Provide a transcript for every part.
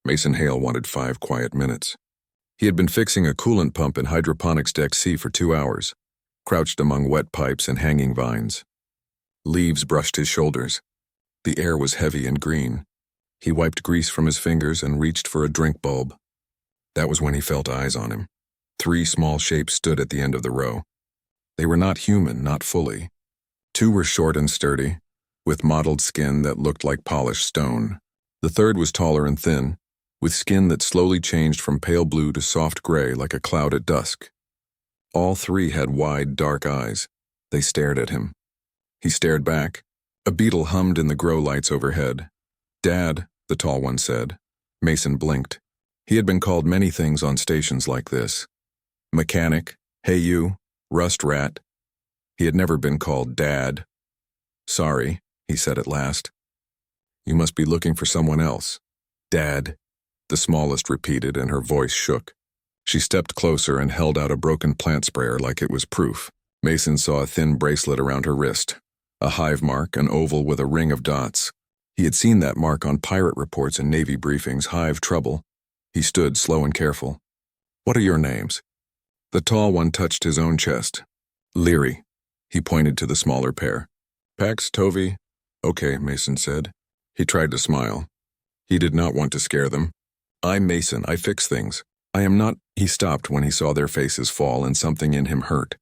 Mason Hale wanted 5 quiet minutes. He had been fixing a coolant pump in hydroponics deck C for 2 hours, crouched among wet pipes and hanging vines. Leaves brushed his shoulders. The air was heavy and green. He wiped grease from his fingers and reached for a drink bulb. That was when he felt eyes on him. 3 small shapes stood at the end of the row. They were not human, not fully. 2 were short and sturdy, with mottled skin that looked like polished stone. The third was taller and thin, with skin that slowly changed from pale blue to soft gray like a cloud at dusk. All 3 had wide, dark eyes. They stared at him. He stared back. A beetle hummed in the grow lights overhead. "Dad," the tall one said. Mason blinked. He had been called many things on stations like this. Mechanic, hey you, rust rat. He had never been called Dad. "Sorry," he said at last. "You must be looking for someone else." "Dad," the smallest repeated, and her voice shook. She stepped closer and held out a broken plant sprayer like it was proof. Mason saw a thin bracelet around her wrist. A hive mark, an oval with a ring of dots. He had seen that mark on pirate reports and Navy briefings, hive trouble. He stood slow and careful. "What are your names?" The tall one touched his own chest. "Leary." He pointed to the smaller pair. "Pax, Tovey." "Okay," Mason said. He tried to smile. He did not want to scare them. "I'm Mason. I fix things. I am not—" He stopped when he saw their faces fall and something in him hurt.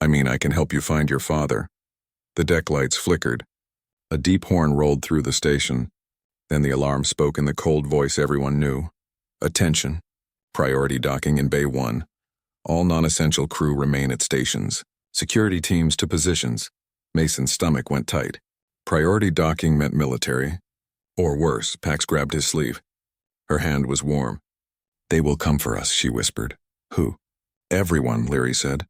"I mean, I can help you find your father." The deck lights flickered. A deep horn rolled through the station. Then the alarm spoke in the cold voice everyone knew. "Attention. Priority docking in Bay 1. All non-essential crew remain at stations. Security teams to positions." Mason's stomach went tight. Priority docking meant military. Or worse, Pax grabbed his sleeve. Her hand was warm. "They will come for us," she whispered. "Who?" "Everyone," Leary said.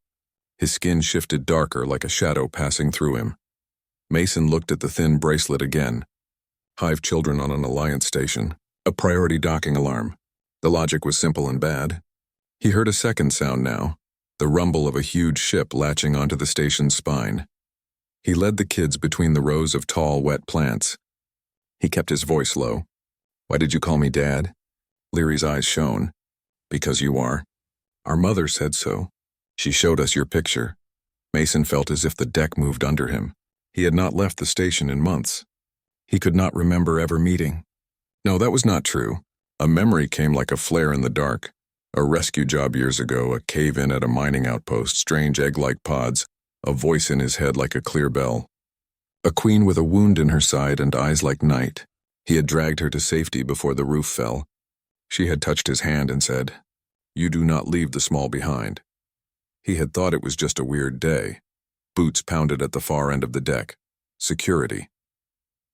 His skin shifted darker like a shadow passing through him. Mason looked at the thin bracelet again. Hive children on an Alliance station. A priority docking alarm. The logic was simple and bad. He heard a second sound now, the rumble of a huge ship latching onto the station's spine. He led the kids between the rows of tall, wet plants. He kept his voice low. "Why did you call me Dad?" Leary's eyes shone. "Because you are. Our mother said so. She showed us your picture." Mason felt as if the deck moved under him. He had not left the station in months. He could not remember ever meeting. No, that was not true. A memory came like a flare in the dark. A rescue job years ago, a cave-in at a mining outpost, strange egg-like pods, a voice in his head like a clear bell. A queen with a wound in her side and eyes like night. He had dragged her to safety before the roof fell. She had touched his hand and said, "You do not leave the small behind." He had thought it was just a weird day. Boots pounded at the far end of the deck. Security.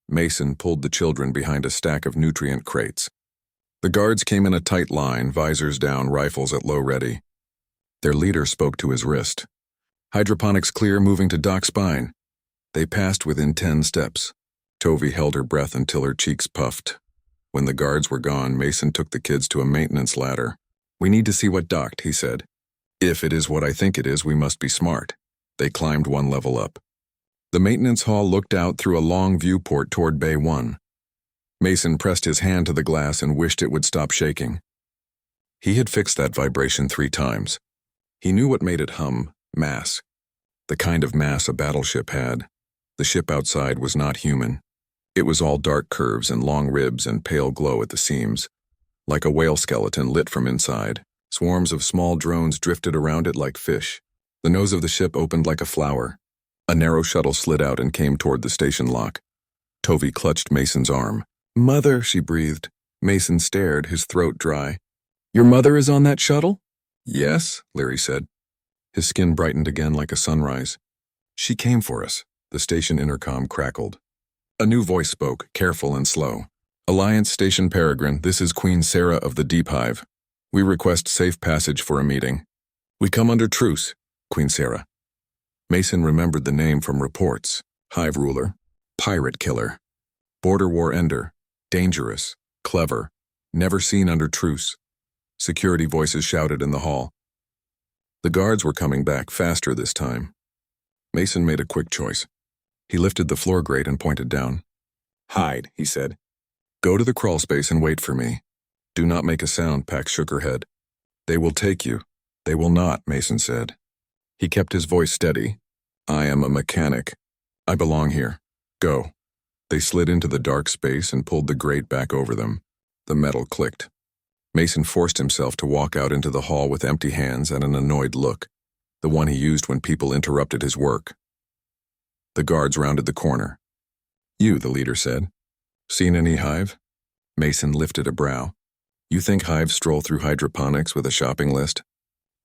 Mason pulled the children behind a stack of nutrient crates. The guards came in a tight line, visors down, rifles at low ready. Their leader spoke to his wrist. "Hydroponics clear, moving to dock spine." They passed within 10 steps. Tovey held her breath until her cheeks puffed. When the guards were gone, Mason took the kids to a maintenance ladder. "We need to see what docked," he said. "If it is what I think it is, we must be smart." They climbed 1 level up. The maintenance hall looked out through a long viewport toward Bay 1. Mason pressed his hand to the glass and wished it would stop shaking. He had fixed that vibration 3 times. He knew what made it hum: mass. The kind of mass a battleship had. The ship outside was not human. It was all dark curves and long ribs and pale glow at the seams. Like a whale skeleton lit from inside, swarms of small drones drifted around it like fish. The nose of the ship opened like a flower. A narrow shuttle slid out and came toward the station lock. Tovey clutched Mason's arm. "Mother," she breathed. Mason stared, his throat dry. "Your mother is on that shuttle?" "Yes," Leary said. His skin brightened again like a sunrise. "She came for us." The station intercom crackled. A new voice spoke, careful and slow. "Alliance Station Peregrine, this is Queen Sarah of the Deep Hive. We request safe passage for a meeting." "We come under truce, Queen Sarah." Mason remembered the name from reports. Hive ruler, pirate killer, border war ender, dangerous, clever, never seen under truce. Security voices shouted in the hall. The guards were coming back, faster this time. Mason made a quick choice. He lifted the floor grate and pointed down. "Hide," he said. "Go to the crawl space and wait for me. Do not make a sound, Pax shook her head. They will take you. They will not, Mason said. He kept his voice steady. I am a mechanic. I belong here. Go. They slid into the dark space and pulled the grate back over them. The metal clicked. Mason forced himself to walk out into the hall with empty hands and an annoyed look, the one he used when people interrupted his work. The guards rounded the corner. You, the leader said. Seen any hive? Mason lifted a brow. You think hives stroll through hydroponics with a shopping list?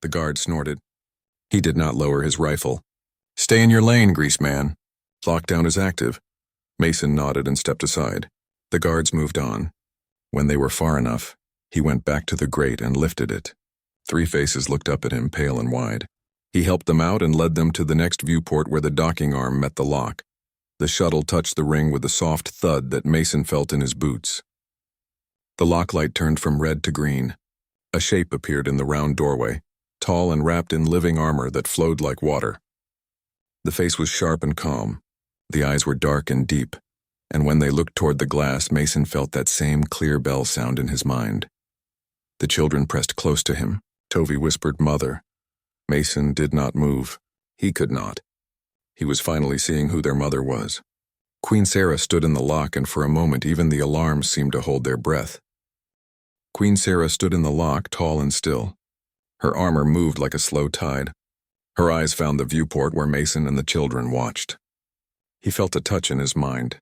The guard snorted. He did not lower his rifle. Stay in your lane, greaseman. Lockdown is active. Mason nodded and stepped aside. The guards moved on. When they were far enough, he went back to the grate and lifted it. 3 faces looked up at him, pale and wide. He helped them out and led them to the next viewport where the docking arm met the lock. The shuttle touched the ring with a soft thud that Mason felt in his boots. The lock light turned from red to green. A shape appeared in the round doorway, tall and wrapped in living armor that flowed like water. The face was sharp and calm. The eyes were dark and deep, and when they looked toward the glass, Mason felt that same clear bell sound in his mind. The children pressed close to him. Tovey whispered, Mother. Mason did not move. He could not. He was finally seeing who their mother was. Queen Sarah stood in the lock, and for a moment even the alarms seemed to hold their breath. Queen Sarah stood in the lock, tall and still. Her armor moved like a slow tide. Her eyes found the viewport where Mason and the children watched. He felt a touch in his mind.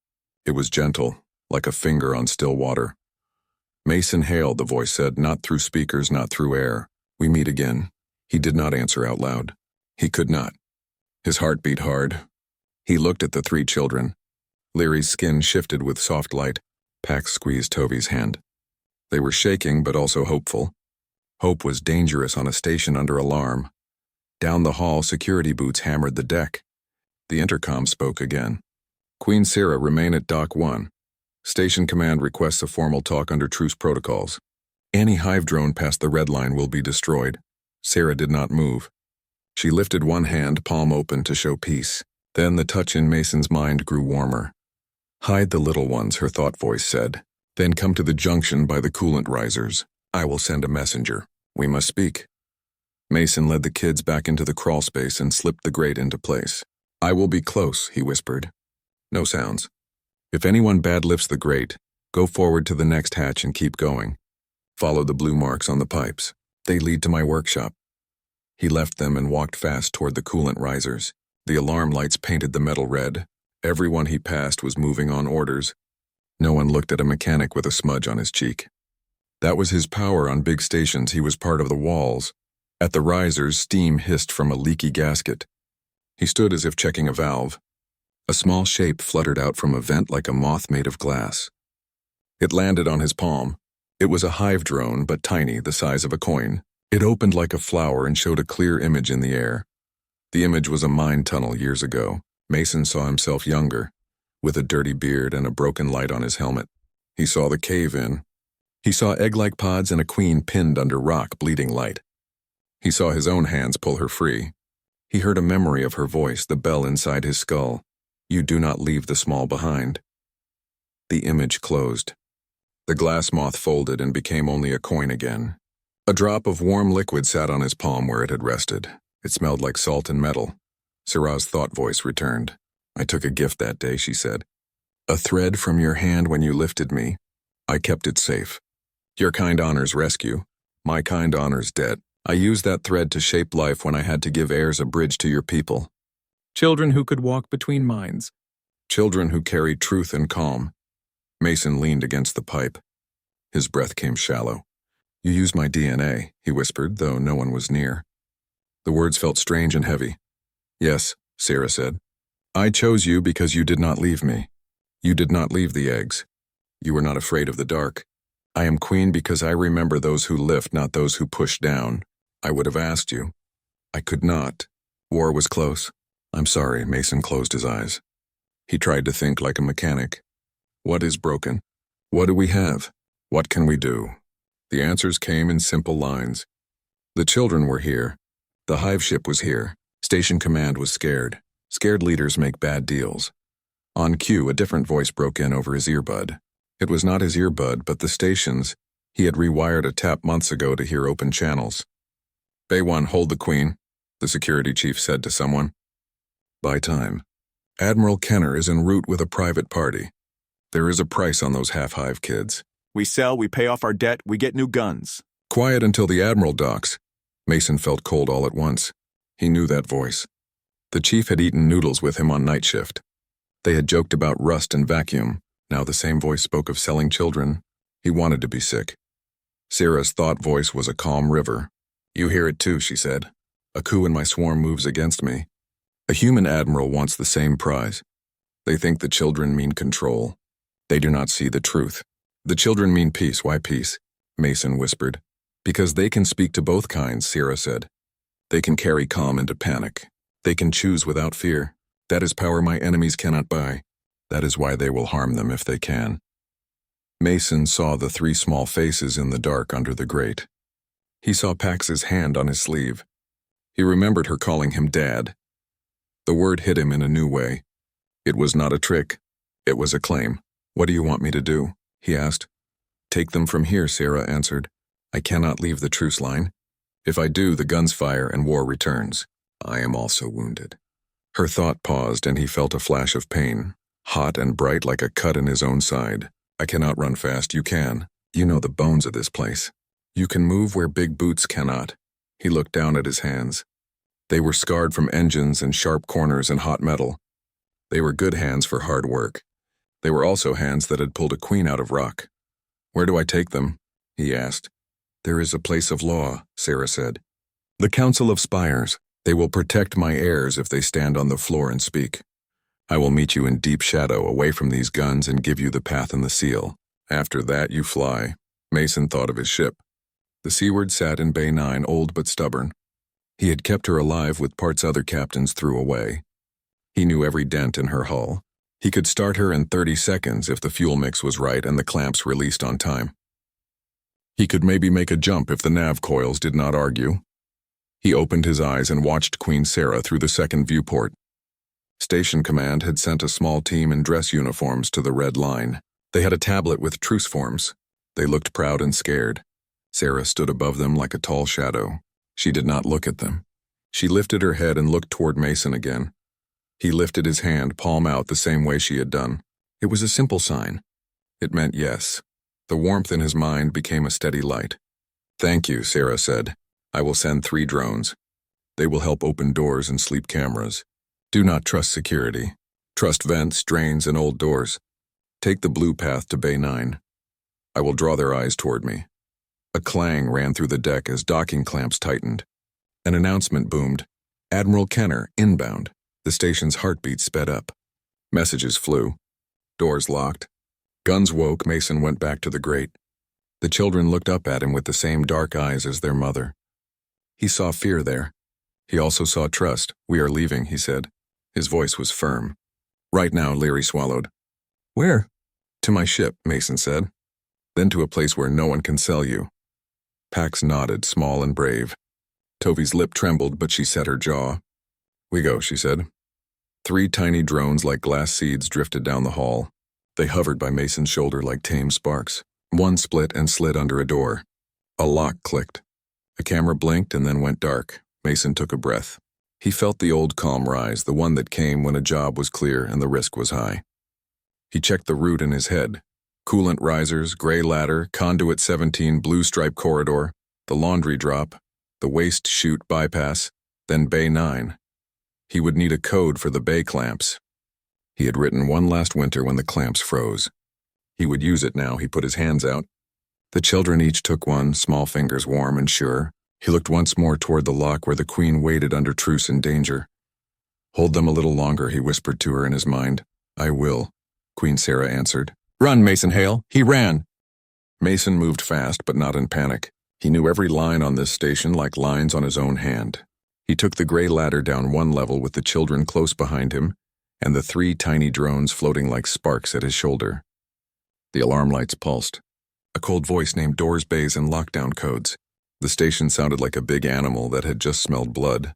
It was gentle, like a finger on still water. Mason hailed, the voice said, not through speakers, not through air. We meet again. He did not answer out loud. He could not. His heart beat hard. He looked at the 3 children. Leary's skin shifted with soft light. Pax squeezed Tovey's hand. They were shaking, but also hopeful. Hope was dangerous on a station under alarm. Down the hall, security boots hammered the deck. The intercom spoke again. Queen Sarah, remain at Dock 1. Station command requests a formal talk under truce protocols. Any hive drone past the red line will be destroyed. Sarah did not move. She lifted one hand, palm open, to show peace. Then the touch in Mason's mind grew warmer. Hide the little ones, her thought voice said. Then come to the junction by the coolant risers. I will send a messenger. We must speak. Mason led the kids back into the crawl space and slipped the grate into place. I will be close, he whispered. No sounds. If anyone bad lifts the grate, go forward to the next hatch and keep going. Follow the blue marks on the pipes. They lead to my workshop. He left them and walked fast toward the coolant risers. The alarm lights painted the metal red. Everyone he passed was moving on orders. No one looked at a mechanic with a smudge on his cheek. That was his power on big stations. He was part of the walls. At the risers, steam hissed from a leaky gasket. He stood as if checking a valve. A small shape fluttered out from a vent like a moth made of glass. It landed on his palm. It was a hive drone, but tiny, the size of a coin. It opened like a flower and showed a clear image in the air. The image was a mine tunnel years ago. Mason saw himself younger, with a dirty beard and a broken light on his helmet. He saw the cave in. He saw egg-like pods and a queen pinned under rock, bleeding light. He saw his own hands pull her free. He heard a memory of her voice, the bell inside his skull. You do not leave the small behind. The image closed. The glass moth folded and became only a coin again. A drop of warm liquid sat on his palm where it had rested. It smelled like salt and metal. Sarah's thought voice returned. I took a gift that day, she said. A thread from your hand when you lifted me. I kept it safe. Your kind honors rescue. My kind honors debt. I used that thread to shape life when I had to give heirs a bridge to your people. Children who could walk between minds. Children who carried truth and calm. Mason leaned against the pipe. His breath came shallow. You used my DNA, he whispered, though no one was near. The words felt strange and heavy. Yes, Sarah said. I chose you because you did not leave me. You did not leave the eggs. You were not afraid of the dark. I am queen because I remember those who lift, not those who push down. I would have asked you. I could not. War was close. I'm sorry, Mason closed his eyes. He tried to think like a mechanic. What is broken? What do we have? What can we do? The answers came in simple lines. The children were here. The hive ship was here. Station command was scared. Scared leaders make bad deals. On cue, a different voice broke in over his earbud. It was not his earbud, but the station's. He had rewired a tap months ago to hear open channels. Bay 1, hold the Queen, the security chief said to someone. Buy time. Admiral Kenner is en route with a private party. There is a price on those half-hive kids. We sell, we pay off our debt, we get new guns. Quiet until the Admiral docks. Mason felt cold all at once. He knew that voice. The chief had eaten noodles with him on night shift. They had joked about rust and vacuum. Now the same voice spoke of selling children. He wanted to be sick. Sarah's thought voice was a calm river. You hear it too, she said. A coup in my swarm moves against me. A human admiral wants the same prize. They think the children mean control. They do not see the truth. The children mean peace. Why peace? Mason whispered. Because they can speak to both kinds, Sarah said. They can carry calm into panic. They can choose without fear. That is power my enemies cannot buy. That is why they will harm them if they can. Mason saw the three small faces in the dark under the grate. He saw Pax's hand on his sleeve. He remembered her calling him Dad. The word hit him in a new way. It was not a trick. It was a claim. What do you want me to do? He asked. Take them from here, Sarah answered. I cannot leave the truce line. If I do, the guns fire and war returns. I am also wounded. Her thought paused and he felt a flash of pain, hot and bright like a cut in his own side. I cannot run fast. You can. You know the bones of this place. You can move where big boots cannot. He looked down at his hands. They were scarred from engines and sharp corners and hot metal. They were good hands for hard work. They were also hands that had pulled a queen out of rock. Where do I take them? He asked. There is a place of law, Sarah said. The Council of Spires. They will protect my heirs if they stand on the floor and speak. I will meet you in deep shadow away from these guns and give you the path and the seal. After that you fly. Mason thought of his ship. The Seaward sat in Bay 9, old but stubborn. He had kept her alive with parts other captains threw away. He knew every dent in her hull. He could start her in 30 seconds if the fuel mix was right and the clamps released on time. He could maybe make a jump if the nav coils did not argue. He opened his eyes and watched Queen Sarah through the second viewport. Station Command had sent a small team in dress uniforms to the Red Line. They had a tablet with truce forms. They looked proud and scared. Sarah stood above them like a tall shadow. She did not look at them. She lifted her head and looked toward Mason again. He lifted his hand, palm out, the same way she had done. It was a simple sign. It meant yes. The warmth in his mind became a steady light. Thank you, Sarah said. I will send 3 drones. They will help open doors and sleep cameras. Do not trust security. Trust vents, drains, and old doors. Take the blue path to Bay 9. I will draw their eyes toward me. A clang ran through the deck as docking clamps tightened. An announcement boomed. Admiral Kenner, inbound. The station's heartbeat sped up. Messages flew. Doors locked. Guns woke. Mason went back to the grate. The children looked up at him with the same dark eyes as their mother. He saw fear there. He also saw trust. We are leaving, he said. His voice was firm. Right now, Leary swallowed. Where? To my ship, Mason said. Then to a place where no one can sell you. Pax nodded, small and brave. Tovi's lip trembled, but she set her jaw. We go, she said. 3 tiny drones like glass seeds drifted down the hall. They hovered by Mason's shoulder like tame sparks. One split and slid under a door. A lock clicked. A camera blinked and then went dark. Mason took a breath. He felt the old calm rise, the one that came when a job was clear and the risk was high. He checked the route in his head. Coolant risers, gray ladder, conduit 17, blue stripe corridor, the laundry drop, the waste chute bypass, then Bay 9. He would need a code for the bay clamps. He had written one last winter when the clamps froze. He would use it now. He put his hands out. The children each took one, small fingers warm and sure. He looked once more toward the lock where the Queen waited under truce in danger. Hold them a little longer, he whispered to her in his mind. I will, Queen Sarah answered. Run, Mason Hale. He ran. Mason moved fast, but not in panic. He knew every line on this station like lines on his own hand. He took the gray ladder down one level with the children close behind him and the 3 tiny drones floating like sparks at his shoulder. The alarm lights pulsed. A cold voice named doors, bays, and lockdown codes. The station sounded like a big animal that had just smelled blood.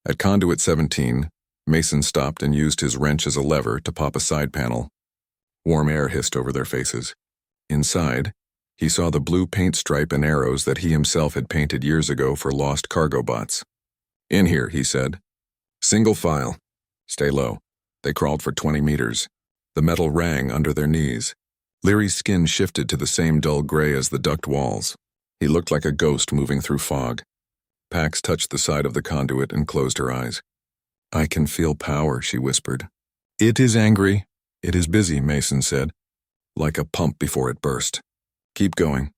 At conduit 17, Mason stopped and used his wrench as a lever to pop a side panel. Warm air hissed over their faces. Inside, He saw the blue paint stripe and arrows that he himself had painted years ago for lost cargo bots. "In here," he said. "Single file. Stay low." They crawled for 20 meters. The metal rang under their knees. Leary's skin shifted to the same dull gray as the duct walls. He looked like a ghost moving through fog. Pax touched the side of the conduit and closed her eyes. "I can feel power," she whispered. "It is angry. It is busy," Mason said. "Like a pump before it burst. Keep going."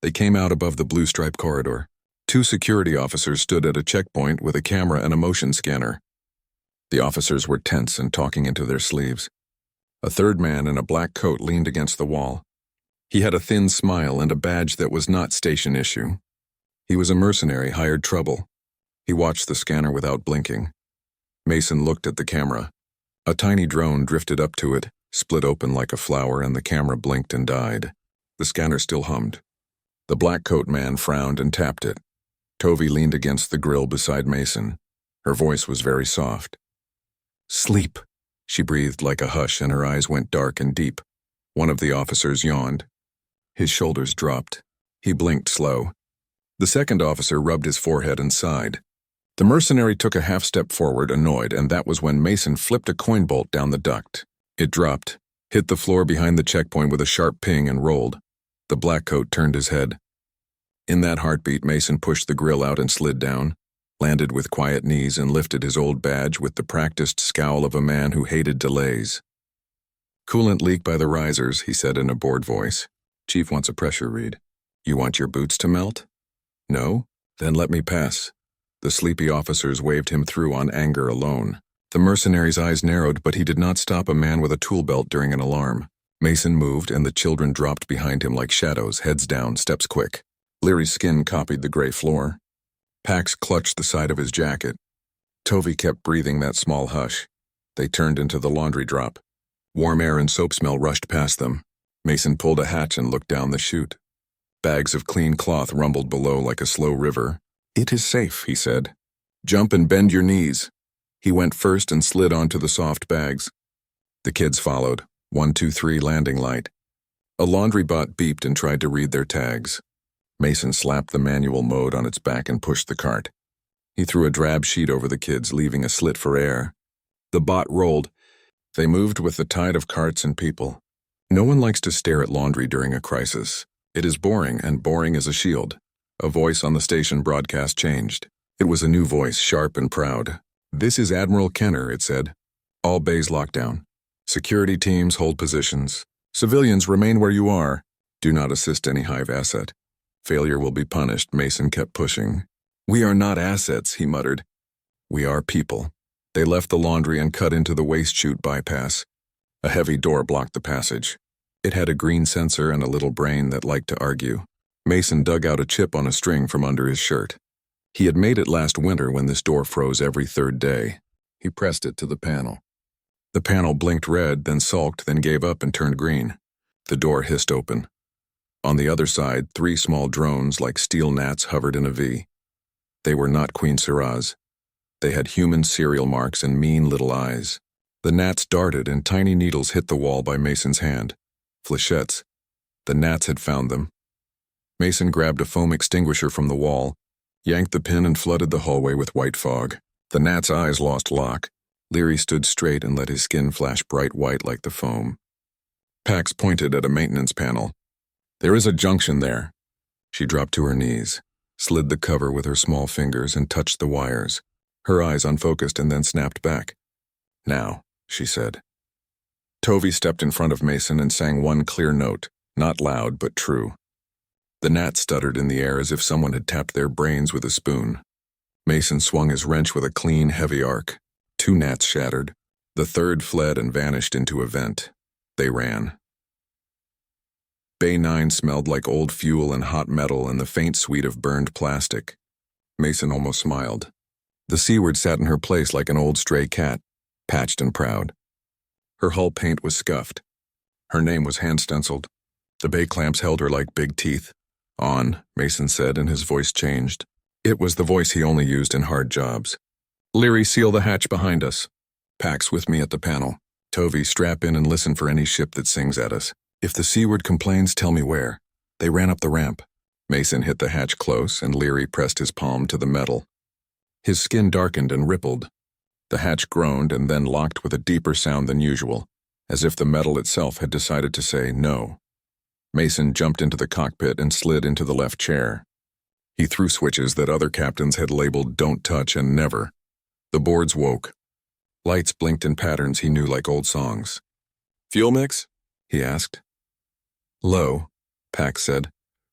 They came out above the blue-striped corridor. 2 security officers stood at a checkpoint with a camera and a motion scanner. The officers were tense and talking into their sleeves. A third man in a black coat leaned against the wall. He had a thin smile and a badge that was not station issue. He was a mercenary hired trouble. He watched the scanner without blinking. Mason looked at the camera. A tiny drone drifted up to it, split open like a flower, and the camera blinked and died. The scanner still hummed. The black coat man frowned and tapped it. Tovey leaned against the grill beside Mason. Her voice was very soft. "Sleep," she breathed like a hush, and her eyes went dark and deep. One of the officers yawned. His shoulders dropped. He blinked slow. The second officer rubbed his forehead and sighed. The mercenary took a half-step forward, annoyed, and that was when Mason flipped a coin bolt down the duct. It dropped, hit the floor behind the checkpoint with a sharp ping, and rolled. The black coat turned his head. In that heartbeat, Mason pushed the grill out and slid down, landed with quiet knees, and lifted his old badge with the practiced scowl of a man who hated delays. "Coolant leak by the risers," he said in a bored voice. "Chief wants a pressure read." "You want your boots to melt?" "No? Then let me pass." The sleepy officers waved him through on anger alone. The mercenary's eyes narrowed, but he did not stop a man with a tool belt during an alarm. Mason moved, and the children dropped behind him like shadows, heads down, steps quick. Leary's skin copied the gray floor. Pax clutched the side of his jacket. Tovey kept breathing that small hush. They turned into the laundry drop. Warm air and soap smell rushed past them. Mason pulled a hatch and looked down the chute. Bags of clean cloth rumbled below like a slow river. "It is safe," he said. "Jump and bend your knees." He went first and slid onto the soft bags. The kids followed. 1, 2, 3 landing light. A laundry bot beeped and tried to read their tags. Mason slapped the manual mode on its back and pushed the cart. He threw a drab sheet over the kids, leaving a slit for air. The bot rolled. They moved with the tide of carts and people. No one likes to stare at laundry during a crisis. It is boring, and boring is a shield. A voice on the station broadcast changed. It was a new voice, sharp and proud. "This is Admiral Kenner," it said. "All bays locked down. Security teams hold positions. Civilians remain where you are. Do not assist any hive asset. Failure will be punished." Mason kept pushing. "We are not assets," he muttered. "We are people." They left the laundry and cut into the waste chute bypass. A heavy door blocked the passage. It had a green sensor and a little brain that liked to argue. Mason dug out a chip on a string from under his shirt. He had made it last winter when this door froze every 3rd day. He pressed it to the panel. The panel blinked red, then sulked, then gave up and turned green. The door hissed open. On the other side, 3 small drones like steel gnats hovered in a V. They were not Queen Sirah's. They had human serial marks and mean little eyes. The gnats darted, and tiny needles hit the wall by Mason's hand. Flechettes. The gnats had found them. Mason grabbed a foam extinguisher from the wall, yanked the pin, and flooded the hallway with white fog. The gnat's eyes lost lock. Leary stood straight and let his skin flash bright white like the foam. Pax pointed at a maintenance panel. "There is a junction there." She dropped to her knees, slid the cover with her small fingers, and touched the wires. Her eyes unfocused and then snapped back. "Now," she said. Tovey stepped in front of Mason and sang one clear note, not loud but true. The gnat stuttered in the air as if someone had tapped their brains with a spoon. Mason swung his wrench with a clean, heavy arc. 2 gnats shattered. The third fled and vanished into a vent. They ran. Bay 9 smelled like old fuel and hot metal and the faint sweet of burned plastic. Mason almost smiled. The Seaward sat in her place like an old stray cat, patched and proud. Her hull paint was scuffed. Her name was hand-stenciled. The bay clamps held her like big teeth. "On," Mason said, and his voice changed. It was the voice he only used in hard jobs. "Leary, seal the hatch behind us. Pax with me at the panel. Tovey, strap in and listen for any ship that sings at us. If the Seaward complains, tell me where. They ran up the ramp. Mason hit the hatch close, and Leary pressed his palm to the metal. His skin darkened and rippled. The hatch groaned and then locked with a deeper sound than usual, as if the metal itself had decided to say no. Mason jumped into the cockpit and slid into the left chair. He threw switches that other captains had labeled "Don't Touch" and "Never." The boards woke. Lights blinked in patterns he knew like old songs. "Fuel mix?" he asked. "Low," Pax said,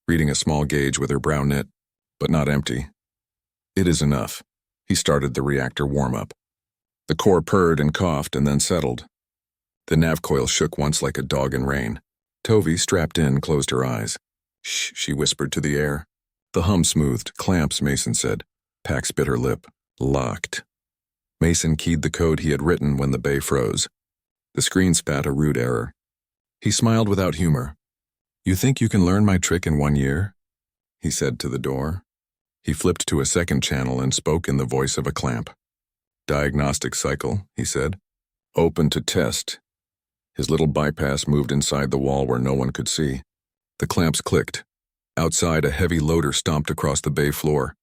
reading a small gauge with her brow knit, but not empty. "It is enough." He started the reactor warm-up. The core purred and coughed and then settled. The nav coil shook once like a dog in rain. Tovey, strapped in, closed her eyes. "Shh," she whispered to the air. The hum smoothed. "Clamps," Mason said. Pax bit her lip. "Locked." Mason keyed the code he had written when the bay froze. The screen spat a rude error. He smiled without humor. "You think you can learn my trick in 1 year?" he said to the door. He flipped to a second channel and spoke in the voice of a clamp. "Diagnostic cycle," he said. "Open to test." His little bypass moved inside the wall where no one could see. The clamps clicked. Outside, a heavy loader stomped across the bay floor.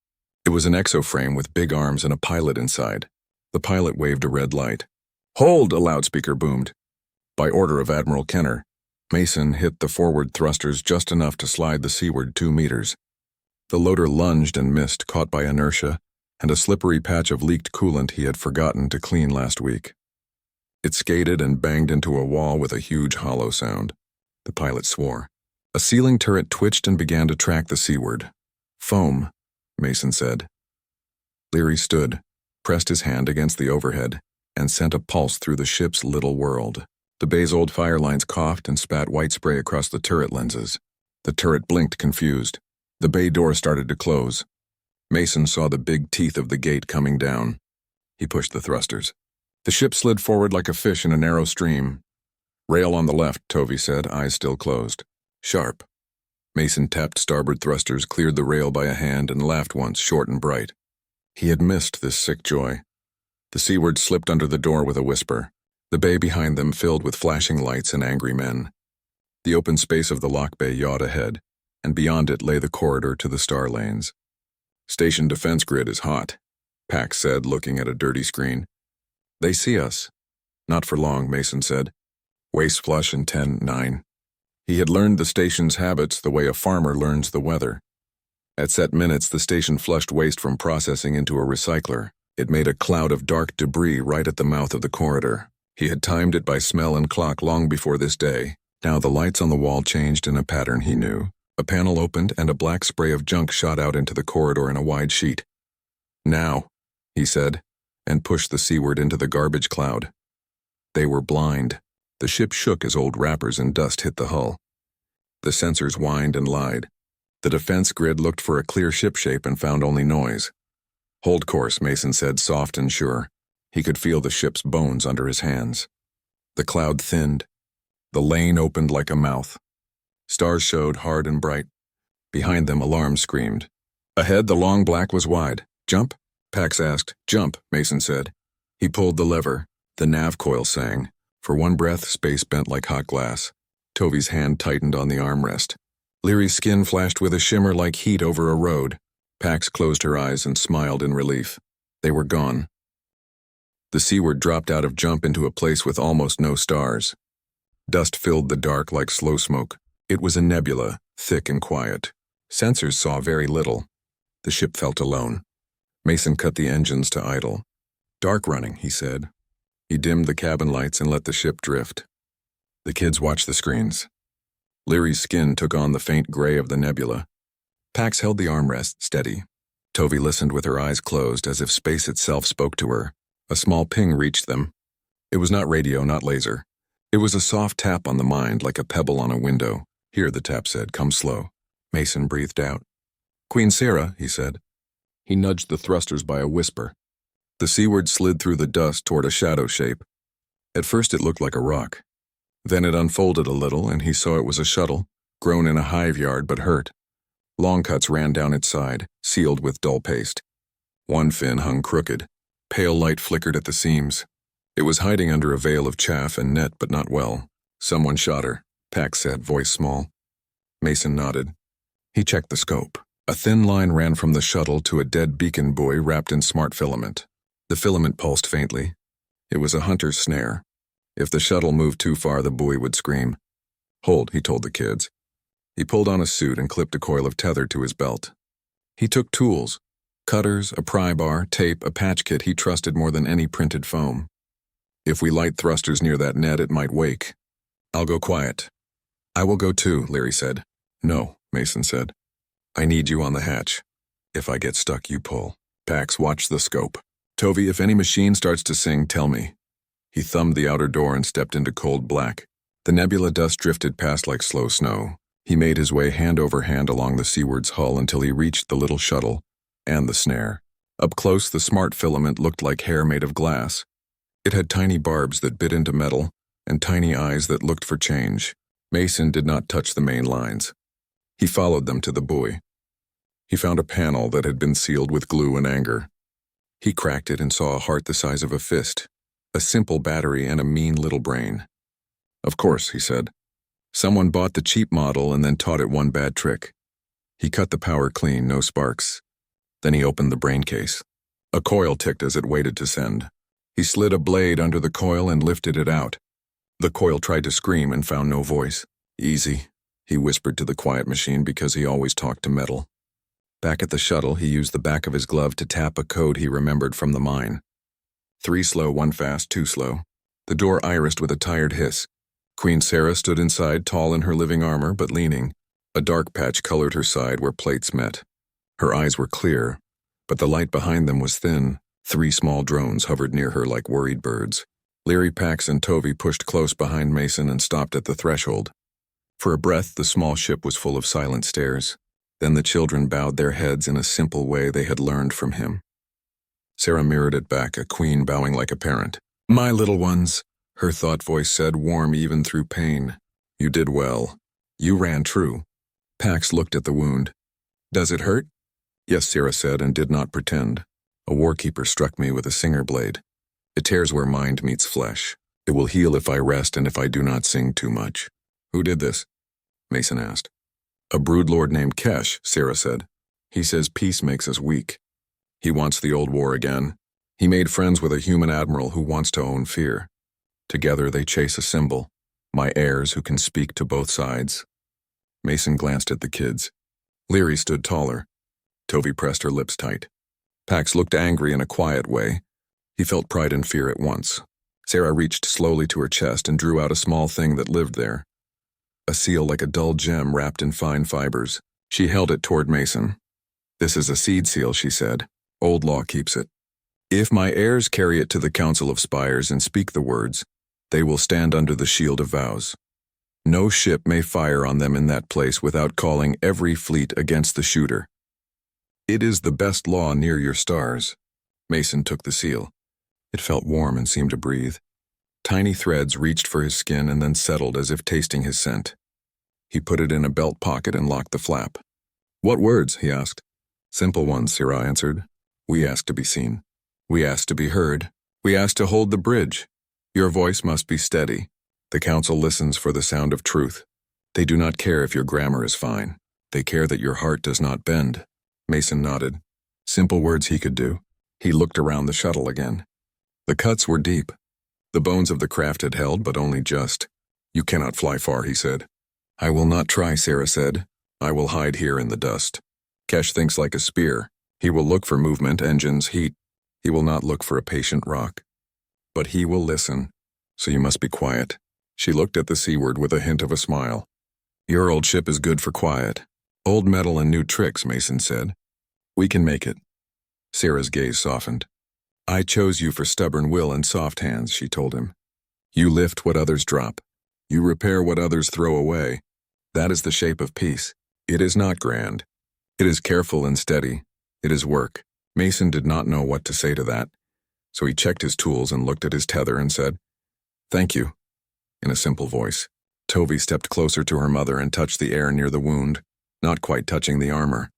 It was an exoframe with big arms and a pilot inside. The pilot waved a red light. "Hold!" a loudspeaker boomed. By order of Admiral Kenner, Mason hit the forward thrusters just enough to slide the seaward 2 meters. The loader lunged and missed, caught by inertia and a slippery patch of leaked coolant he had forgotten to clean last week. It skated and banged into a wall with a huge hollow sound. The pilot swore. A ceiling turret twitched and began to track the seaward. "Foam," Mason said. Leary stood, pressed his hand against the overhead, and sent a pulse through the ship's little world. The bay's old fire lines coughed and spat white spray across the turret lenses. The turret blinked, confused. The bay door started to close. Mason saw the big teeth of the gate coming down. He pushed the thrusters. The ship slid forward like a fish in a narrow stream. "Rail on the left," Tovey said, eyes still closed. "Sharp." Mason tapped starboard thrusters, cleared the rail by a hand, and laughed once, short and bright. He had missed this sick joy. The seaward slipped under the door with a whisper. The bay behind them filled with flashing lights and angry men. The open space of the lock bay yawed ahead, and beyond it lay the corridor to the star lanes. "Station defense grid is hot," Pax said, looking at a dirty screen. "They see us." "Not for long," Mason said. "Waste flush in 10-9. He had learned the station's habits the way a farmer learns the weather. At set minutes, the station flushed waste from processing into a recycler. It made a cloud of dark debris right at the mouth of the corridor. He had timed it by smell and clock long before this day. Now the lights on the wall changed in a pattern he knew. A panel opened and a black spray of junk shot out into the corridor in a wide sheet. "Now," he said, and pushed the seaward into the garbage cloud. They were blind. The ship shook as old wrappers and dust hit the hull. The sensors whined and lied. The defense grid looked for a clear ship shape and found only noise. "Hold course," Mason said, soft and sure. He could feel the ship's bones under his hands. The cloud thinned. The lane opened like a mouth. Stars showed hard and bright. Behind them, alarms screamed. Ahead, the long black was wide. "Jump?" Pax asked. "Jump," Mason said. He pulled the lever. The nav coil sang. For one breath, space bent like hot glass. Tovey's hand tightened on the armrest. Leary's skin flashed with a shimmer like heat over a road. Pax closed her eyes and smiled in relief. They were gone. The seaward dropped out of jump into a place with almost no stars. Dust filled the dark like slow smoke. It was a nebula, thick and quiet. Sensors saw very little. The ship felt alone. Mason cut the engines to idle. "Dark running," he said. He dimmed the cabin lights and let the ship drift. The kids watched the screens. Leary's skin took on the faint gray of the nebula. Pax held the armrest steady. Tovey listened with her eyes closed as if space itself spoke to her. A small ping reached them. It was not radio, not laser. It was a soft tap on the mind like a pebble on a window. "Here," the tap said, "come slow." Mason breathed out. "Queen Sarah," he said. He nudged the thrusters by a whisper. The seaward slid through the dust toward a shadow shape. At first it looked like a rock. Then it unfolded a little, and he saw it was a shuttle, grown in a hive yard but hurt. Long cuts ran down its side, sealed with dull paste. One fin hung crooked. Pale light flickered at the seams. It was hiding under a veil of chaff and net, but not well. "Someone shot her," Pax said, voice small. Mason nodded. He checked the scope. A thin line ran from the shuttle to a dead beacon buoy wrapped in smart filament. The filament pulsed faintly. It was a hunter's snare. If the shuttle moved too far, the buoy would scream. "Hold," he told the kids. He pulled on a suit and clipped a coil of tether to his belt. He took tools, cutters, a pry bar, tape, a patch kit he trusted more than any printed foam. If we light thrusters near that net, it might wake. "I'll go quiet." "I will go too," Larry said. "No," Mason said. "I need you on the hatch. If I get stuck, you pull." Pax watched the scope. "Tovi, if any machine starts to sing, tell me." He thumbed the outer door and stepped into cold black. The nebula dust drifted past like slow snow. He made his way hand over hand along the Seaward's hull until he reached the little shuttle and the snare. Up close, the smart filament looked like hair made of glass. It had tiny barbs that bit into metal and tiny eyes that looked for change. Mason did not touch the main lines. He followed them to the buoy. He found a panel that had been sealed with glue and anger. He cracked it and saw a heart the size of a fist, a simple battery and a mean little brain. "Of course," he said. "Someone bought the cheap model and then taught it one bad trick." He cut the power clean, no sparks. Then he opened the brain case. A coil ticked as it waited to send. He slid a blade under the coil and lifted it out. The coil tried to scream and found no voice. "Easy," he whispered to the quiet machine because he always talked to metal. Back at the shuttle, he used the back of his glove to tap a code he remembered from the mine. 3 slow, 1 fast, 2 slow. The door irised with a tired hiss. Queen Sarah stood inside, tall in her living armor, but leaning. A dark patch colored her side where plates met. Her eyes were clear, but the light behind them was thin. 3 small drones hovered near her like worried birds. Leary, Pax, and Tovi pushed close behind Mason and stopped at the threshold. For a breath, the small ship was full of silent stares. Then the children bowed their heads in a simple way they had learned from him. Sarah mirrored it back, a queen bowing like a parent. "My little ones," her thought voice said, warm even through pain. "You did well. You ran true." Pax looked at the wound. "Does it hurt?" "Yes," Sarah said, and did not pretend. "A warkeeper struck me with a singer blade. It tears where mind meets flesh. It will heal if I rest and if I do not sing too much." "Who did this?" Mason asked. "A broodlord named Kesh," Sarah said. "He says peace makes us weak. He wants the old war again. He made friends with a human admiral who wants to own fear. Together they chase a symbol, my heirs who can speak to both sides." Mason glanced at the kids. Leary stood taller. Tovi pressed her lips tight. Pax looked angry in a quiet way. He felt pride and fear at once. Sarah reached slowly to her chest and drew out a small thing that lived there. A seal like a dull gem wrapped in fine fibers. She held it toward Mason. "This is a seed seal," she said. "Old law keeps it. If my heirs carry it to the Council of Spires and speak the words, they will stand under the shield of vows. No ship may fire on them in that place without calling every fleet against the shooter. It is the best law near your stars." Mason took the seal. It felt warm and seemed to breathe. Tiny threads reached for his skin and then settled as if tasting his scent. He put it in a belt pocket and locked the flap. "What words?" he asked. "Simple ones," Sarah answered. "We ask to be seen. We ask to be heard. We ask to hold the bridge. Your voice must be steady. The council listens for the sound of truth. They do not care if your grammar is fine. They care that your heart does not bend." Mason nodded. Simple words he could do. He looked around the shuttle again. The cuts were deep. The bones of the craft had held, but only just. "You cannot fly far," he said. "I will not try," Sarah said. "I will hide here in the dust. Kesh thinks like a spear. He will look for movement, engines, heat. He will not look for a patient rock. But he will listen, so you must be quiet." She looked at the seaward with a hint of a smile. "Your old ship is good for quiet. Old metal and new tricks," Mason said. "We can make it." Sarah's gaze softened. "I chose you for stubborn will and soft hands," she told him. "You lift what others drop. You repair what others throw away. That is the shape of peace. It is not grand. It is careful and steady. It is work." Mason did not know what to say to that, so he checked his tools and looked at his tether and said, "Thank you," in a simple voice. Tovi stepped closer to her mother and touched the air near the wound, not quite touching the armor.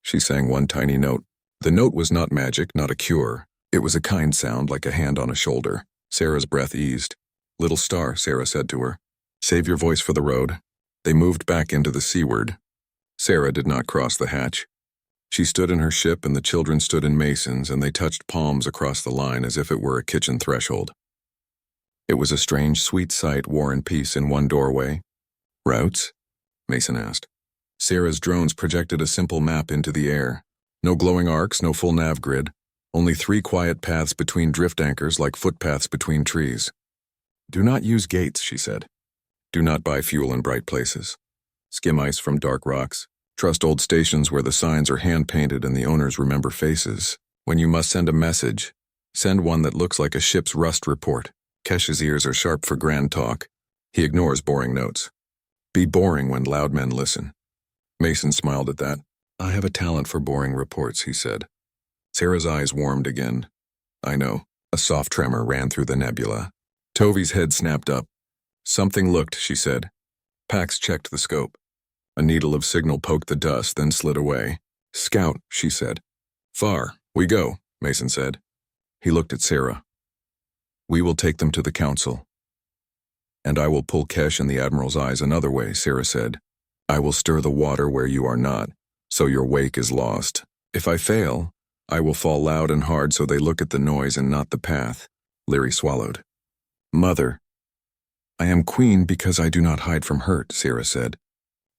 She sang one tiny note. The note was not magic, not a cure. It was a kind sound like a hand on a shoulder. Sarah's breath eased. "Little star," Sarah said to her. "Save your voice for the road. They moved back into the seaward. Sarah did not cross the hatch. She stood in her ship and the children stood in Mason's, and they touched palms across the line as if it were a kitchen threshold. It was a strange, sweet sight, war and peace in one doorway. Routes? Mason asked. Sarah's drones projected a simple map into the air. No glowing arcs, no full nav grid. Only 3 quiet paths between drift anchors like footpaths between trees. Do not use gates, she said. Do not buy fuel in bright places. Skim ice from dark rocks. Trust old stations where the signs are hand-painted and the owners remember faces. When you must send a message, send one that looks like a ship's rust report. Kesh's ears are sharp for grand talk. He ignores boring notes. Be boring when loud men listen. Mason smiled at that. I have a talent for boring reports, he said. Sarah's eyes warmed again. I know. A soft tremor ran through the nebula. Tovy's head snapped up. Something looked, she said. Pax checked the scope. A needle of signal poked the dust, then slid away. Scout, she said. Far. We go, Mason said. He looked at Sarah. We will take them to the council. And I will pull Kesh in the Admiral's eyes another way, Sarah said. I will stir the water where you are not, so your wake is lost. If I fail, I will fall loud and hard so they look at the noise and not the path. Leary swallowed. Mother. I am queen because I do not hide from hurt, Sarah said.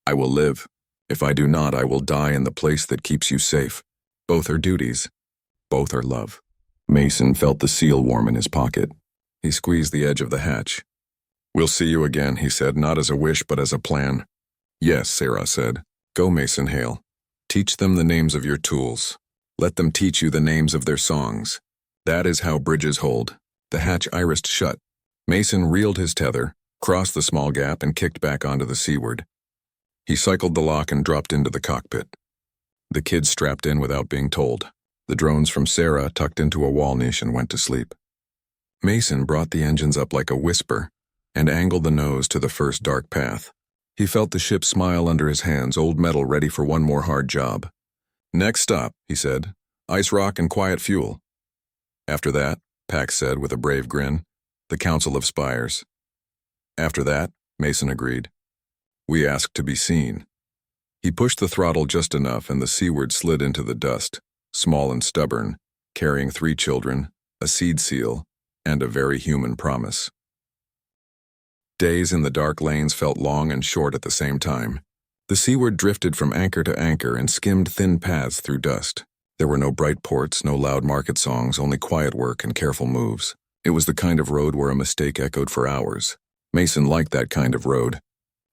I will live. If I do not, I will die in the place that keeps you safe. Both are duties. Both are love. Mason felt the seal warm in his pocket. He squeezed the edge of the hatch. We'll see you again, he said, not as a wish but as a plan. Yes, Sarah said. Go, Mason Hale. Teach them the names of your tools. Let them teach you the names of their songs. That is how bridges hold. The hatch irised shut. Mason reeled his tether, crossed the small gap, and kicked back onto the seaward. He cycled the lock and dropped into the cockpit. The kids strapped in without being told. The drones from Sarah tucked into a wall niche and went to sleep. Mason brought the engines up like a whisper and angled the nose to the first dark path. He felt the ship smile under his hands, old metal ready for one more hard job. Next stop, he said, ice rock and quiet fuel. After that, Pax said with a brave grin, the Council of Spires. After that, Mason agreed. We asked to be seen. He pushed the throttle just enough and the seaward slid into the dust, small and stubborn, carrying 3 children, a seed seal, and a very human promise. Days in the dark lanes felt long and short at the same time. The seaward drifted from anchor to anchor and skimmed thin paths through dust. There were no bright ports, no loud market songs, only quiet work and careful moves. It was the kind of road where a mistake echoed for hours. Mason liked that kind of road.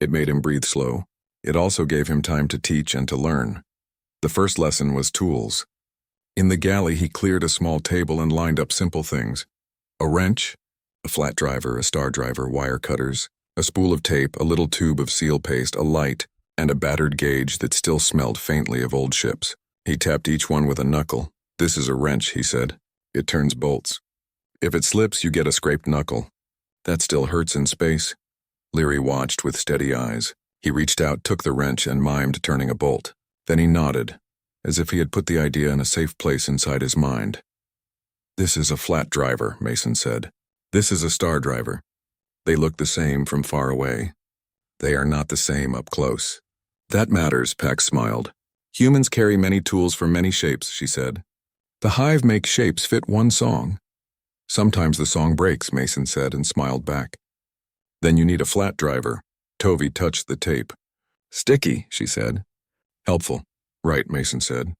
It made him breathe slow. It also gave him time to teach and to learn. The first lesson was tools. In the galley, he cleared a small table and lined up simple things. A wrench, a flat driver, a star driver, wire cutters, a spool of tape, a little tube of seal paste, a light, and a battered gauge that still smelled faintly of old ships. He tapped each one with a knuckle. This is a wrench, he said. It turns bolts. If it slips, you get a scraped knuckle. That still hurts in space. Leary watched with steady eyes. He reached out, took the wrench, and mimed turning a bolt. Then he nodded, as if he had put the idea in a safe place inside his mind. This is a flat driver, Mason said. This is a star driver. They look the same from far away. They are not the same up close. That matters, Pax smiled. Humans carry many tools for many shapes, she said. The hive makes shapes fit one song. Sometimes the song breaks, Mason said and smiled back. Then you need a flat driver. Tovey touched the tape. Sticky, she said. Helpful. Right, Mason said.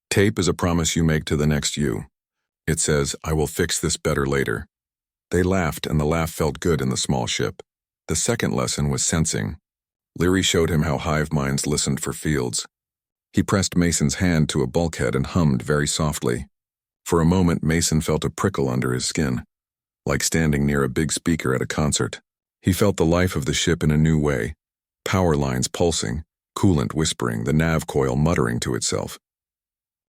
Tape is a promise you make to the next you. It says, I will fix this better later. They laughed, and the laugh felt good in the small ship. The second lesson was sensing. Leary showed him how hive minds listened for fields. He pressed Mason's hand to a bulkhead and hummed very softly. For a moment, Mason felt a prickle under his skin, like standing near a big speaker at a concert. He felt the life of the ship in a new way. Power lines pulsing, coolant whispering, the nav coil muttering to itself.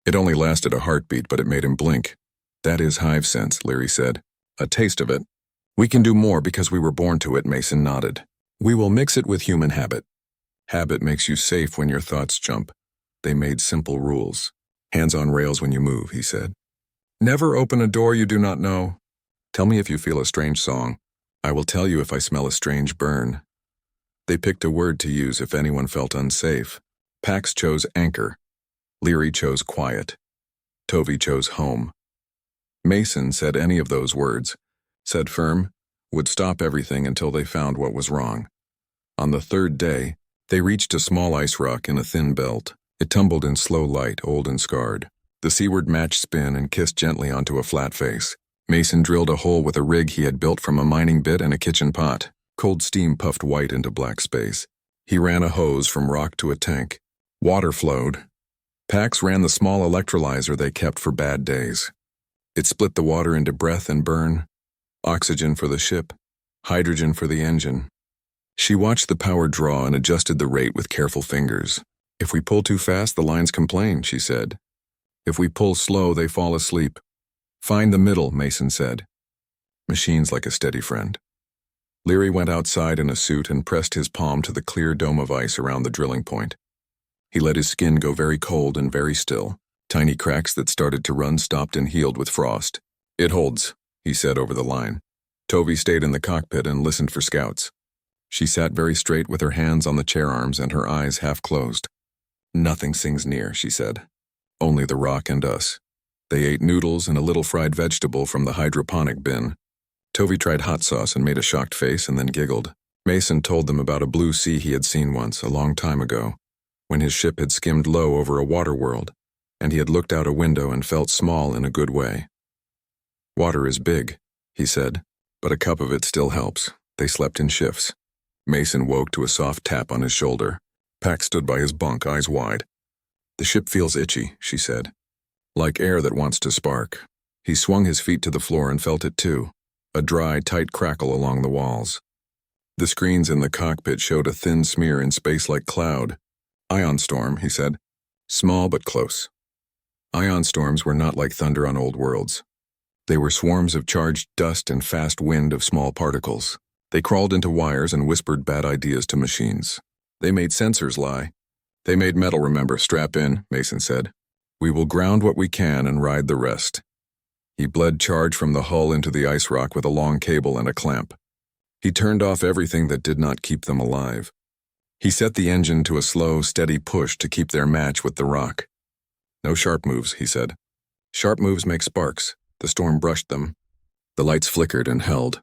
It only lasted a heartbeat, but it made him blink. That is hive sense, Leary said. A taste of it. We can do more because we were born to it, Mason nodded. We will mix it with human habit. Habit makes you safe when your thoughts jump. They made simple rules. Hands on rails when you move, he said. Never open a door you do not know. Tell me if you feel a strange song. I will tell you if I smell a strange burn. They picked a word to use if anyone felt unsafe. Pax chose anchor. Leary chose quiet. Tovey chose home. Mason said any of those words, said firm, would stop everything until they found what was wrong. On the third day, they reached a small ice rock in a thin belt. It tumbled in slow light, old and scarred. The seaward match spin and kissed gently onto a flat face. Mason drilled a hole with a rig he had built from a mining bit and a kitchen pot. Cold steam puffed white into black space. He ran a hose from rock to a tank. Water flowed. Pax ran the small electrolyzer they kept for bad days. It split the water into breath and burn, oxygen for the ship, hydrogen for the engine. She watched the power draw and adjusted the rate with careful fingers. If we pull too fast, the lines complain, she said. If we pull slow, they fall asleep. Find the middle, Mason said. Machines like a steady friend. Leary went outside in a suit and pressed his palm to the clear dome of ice around the drilling point. He let his skin go very cold and very still. Tiny cracks that started to run stopped and healed with frost. It holds, he said over the line. Tovey stayed in the cockpit and listened for scouts. She sat very straight with her hands on the chair arms and her eyes half closed. Nothing sings near, she said. Only the rock and us. They ate noodles and a little fried vegetable from the hydroponic bin. Tovey tried hot sauce and made a shocked face and then giggled. Mason told them about a blue sea he had seen once, a long time ago, when his ship had skimmed low over a water world, and he had looked out a window and felt small in a good way. Water is big, he said, but a cup of it still helps. They slept in shifts. Mason woke to a soft tap on his shoulder. Pax stood by his bunk, eyes wide. The ship feels itchy, she said. Like air that wants to spark. He swung his feet to the floor and felt it too, a dry, tight crackle along the walls. The screens in the cockpit showed a thin smear in space like cloud. Ion storm, he said. Small but close. Ion storms were not like thunder on old worlds. They were swarms of charged dust and fast wind of small particles. They crawled into wires and whispered bad ideas to machines. They made sensors lie. They made metal remember. Strap in, Mason said. We will ground what we can and ride the rest. He bled charge from the hull into the ice rock with a long cable and a clamp. He turned off everything that did not keep them alive. He set the engine to a slow, steady push to keep their match with the rock. No sharp moves, he said. Sharp moves make sparks. The storm brushed them. The lights flickered and held.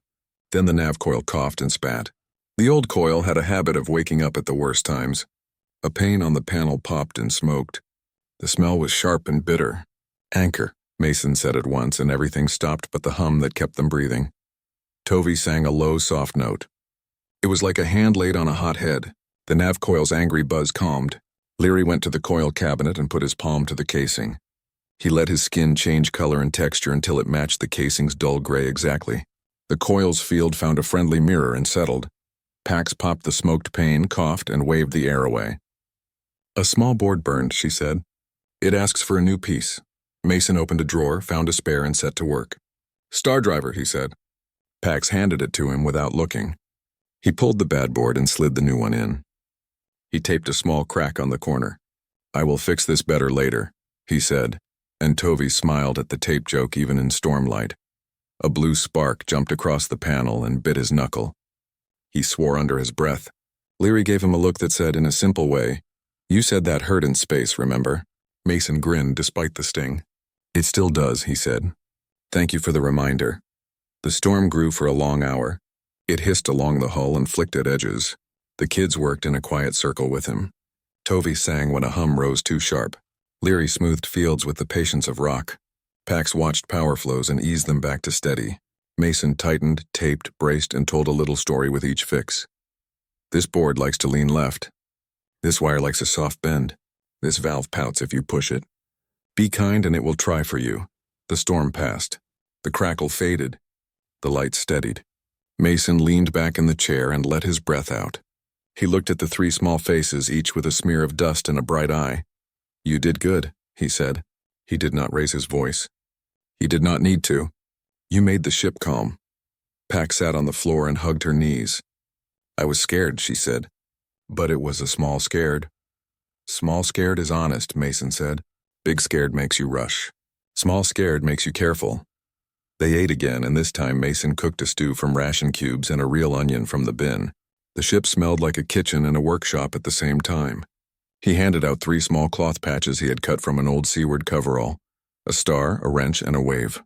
Then the nav coil coughed and spat. The old coil had a habit of waking up at the worst times. A pane on the panel popped and smoked. The smell was sharp and bitter. Anchor, Mason said at once, and everything stopped but the hum that kept them breathing. Tovey sang a low, soft note. It was like a hand laid on a hot head. The nav coil's angry buzz calmed. Leary went to the coil cabinet and put his palm to the casing. He let his skin change color and texture until it matched the casing's dull gray exactly. The coil's field found a friendly mirror and settled. Pax popped the smoked pane, coughed, and waved the air away. A small board burned, she said. It asks for a new piece. Mason opened a drawer, found a spare, and set to work. Star driver, he said. Pax handed it to him without looking. He pulled the bad board and slid the new one in. He taped a small crack on the corner. I will fix this better later, he said, and Tovey smiled at the tape joke even in stormlight. A blue spark jumped across the panel and bit his knuckle. He swore under his breath. Leary gave him a look that said in a simple way, You said that hurt in space, remember? Mason grinned despite the sting. It still does, he said. Thank you for the reminder. The storm grew for a long hour. It hissed along the hull and flicked at edges. The kids worked in a quiet circle with him. Tovey sang when a hum rose too sharp. Leary smoothed fields with the patience of rock. Pax watched power flows and eased them back to steady. Mason tightened, taped, braced, and told a little story with each fix. This board likes to lean left. This wire likes a soft bend. This valve pouts if you push it. Be kind and it will try for you. The storm passed. The crackle faded. The light steadied. Mason leaned back in the chair and let his breath out. He looked at the three small faces, each with a smear of dust and a bright eye. You did good, he said. He did not raise his voice. He did not need to. You made the ship calm. Pax sat on the floor and hugged her knees. I was scared, she said. But it was a small scared. Small scared is honest, Mason said. Big scared makes you rush. Small scared makes you careful. They ate again, and this time Mason cooked a stew from ration cubes and a real onion from the bin. The ship smelled like a kitchen and a workshop at the same time. He handed out 3 small cloth patches he had cut from an old seaward coverall: a star, a wrench, and a wave.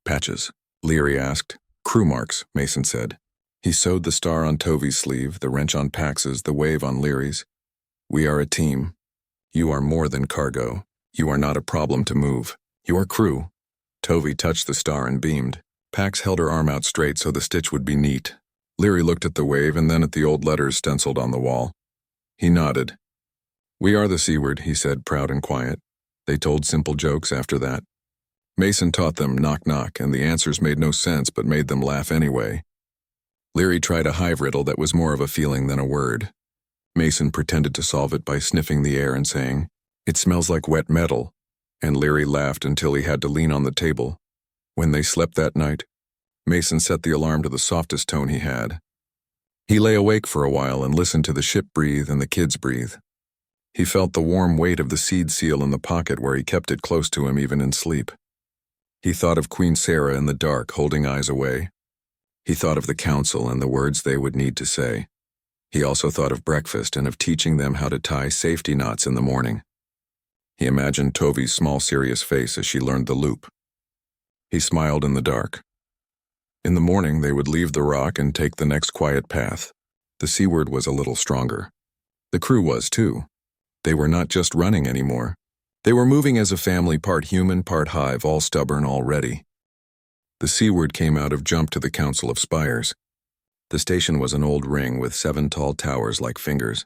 Patches? Leary asked. Crew marks, Mason said. He sewed the star on Tovy's sleeve, the wrench on Pax's, the wave on Leary's. We are a team. You are more than cargo. You are not a problem to move. You are crew. Tovy touched the star and beamed. Pax held her arm out straight so the stitch would be neat. Leary looked at the wave and then at the old letters stenciled on the wall. He nodded. We are the Seaward, he said, proud and quiet. They told simple jokes after that. Mason taught them knock knock, and the answers made no sense but made them laugh anyway. Leary tried a hive riddle that was more of a feeling than a word. Mason pretended to solve it by sniffing the air and saying, "It smells like wet metal," and Leary laughed until he had to lean on the table. When they slept that night, Mason set the alarm to the softest tone he had. He lay awake for a while and listened to the ship breathe and the kids breathe. He felt the warm weight of the seed seal in the pocket where he kept it close to him even in sleep. He thought of Queen Sarah in the dark, holding eyes away. He thought of the council and the words they would need to say. He also thought of breakfast and of teaching them how to tie safety knots in the morning. He imagined Tovy's small, serious face as she learned the loop. He smiled in the dark. In the morning, they would leave the rock and take the next quiet path. The Seaward was a little stronger. The crew was, too. They were not just running anymore. They were moving as a family, part human, part hive, all stubborn, all ready. The Seaward came out of jump to the Council of Spires. The station was an old ring with 7 tall towers like fingers.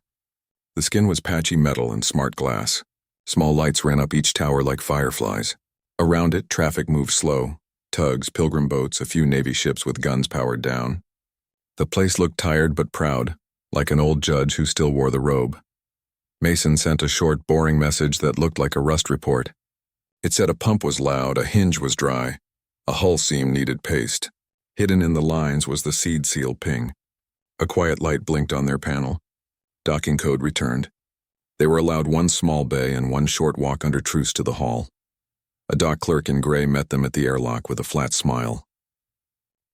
The skin was patchy metal and smart glass. Small lights ran up each tower like fireflies. Around it, traffic moved slow. Tugs, pilgrim boats, a few Navy ships with guns powered down. The place looked tired but proud, like an old judge who still wore the robe. Mason sent a short, boring message that looked like a rust report. It said a pump was loud, a hinge was dry, a hull seam needed paste. Hidden in the lines was the seed seal ping. A quiet light blinked on their panel. Docking code returned. They were allowed 1 small bay and 1 short walk under truce to the hall. A dock clerk in gray met them at the airlock with a flat smile.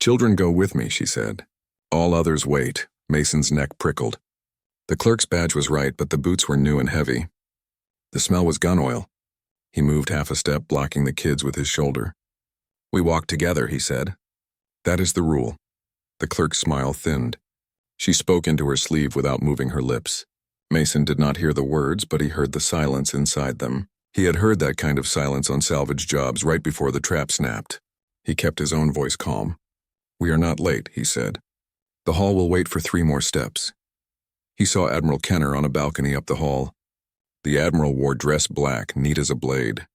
"Children go with me," she said. "All others wait." Mason's neck prickled. The clerk's badge was right, but the boots were new and heavy. The smell was gun oil. He moved half a step, blocking the kids with his shoulder. "We walk together," he said. "That is the rule." The clerk's smile thinned. She spoke into her sleeve without moving her lips. Mason did not hear the words, but he heard the silence inside them. He had heard that kind of silence on salvage jobs right before the trap snapped. He kept his own voice calm. "We are not late," he said. "The hall will wait for 3 more steps." He saw Admiral Kenner on a balcony up the hall. The Admiral wore dress black, neat as a blade.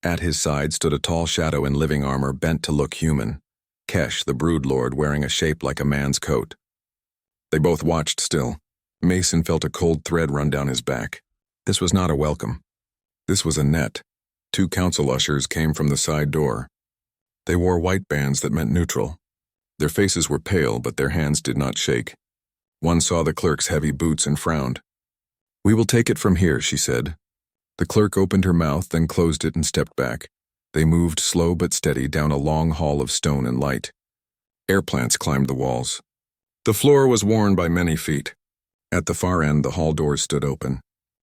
At his side stood a tall shadow in living armor bent to look human. Kesh, the brood lord, wearing a shape like a man's coat. They both watched still. Mason felt a cold thread run down his back. This was not a welcome. This was a net. 2 council ushers came from the side door. They wore white bands that meant neutral. Their faces were pale, but their hands did not shake. One saw the clerk's heavy boots and frowned. "We will take it from here," she said. The clerk opened her mouth, then closed it and stepped back. They moved slow but steady down a long hall of stone and light. Air plants climbed the walls. The floor was worn by many feet. At the far end, the hall doors stood open.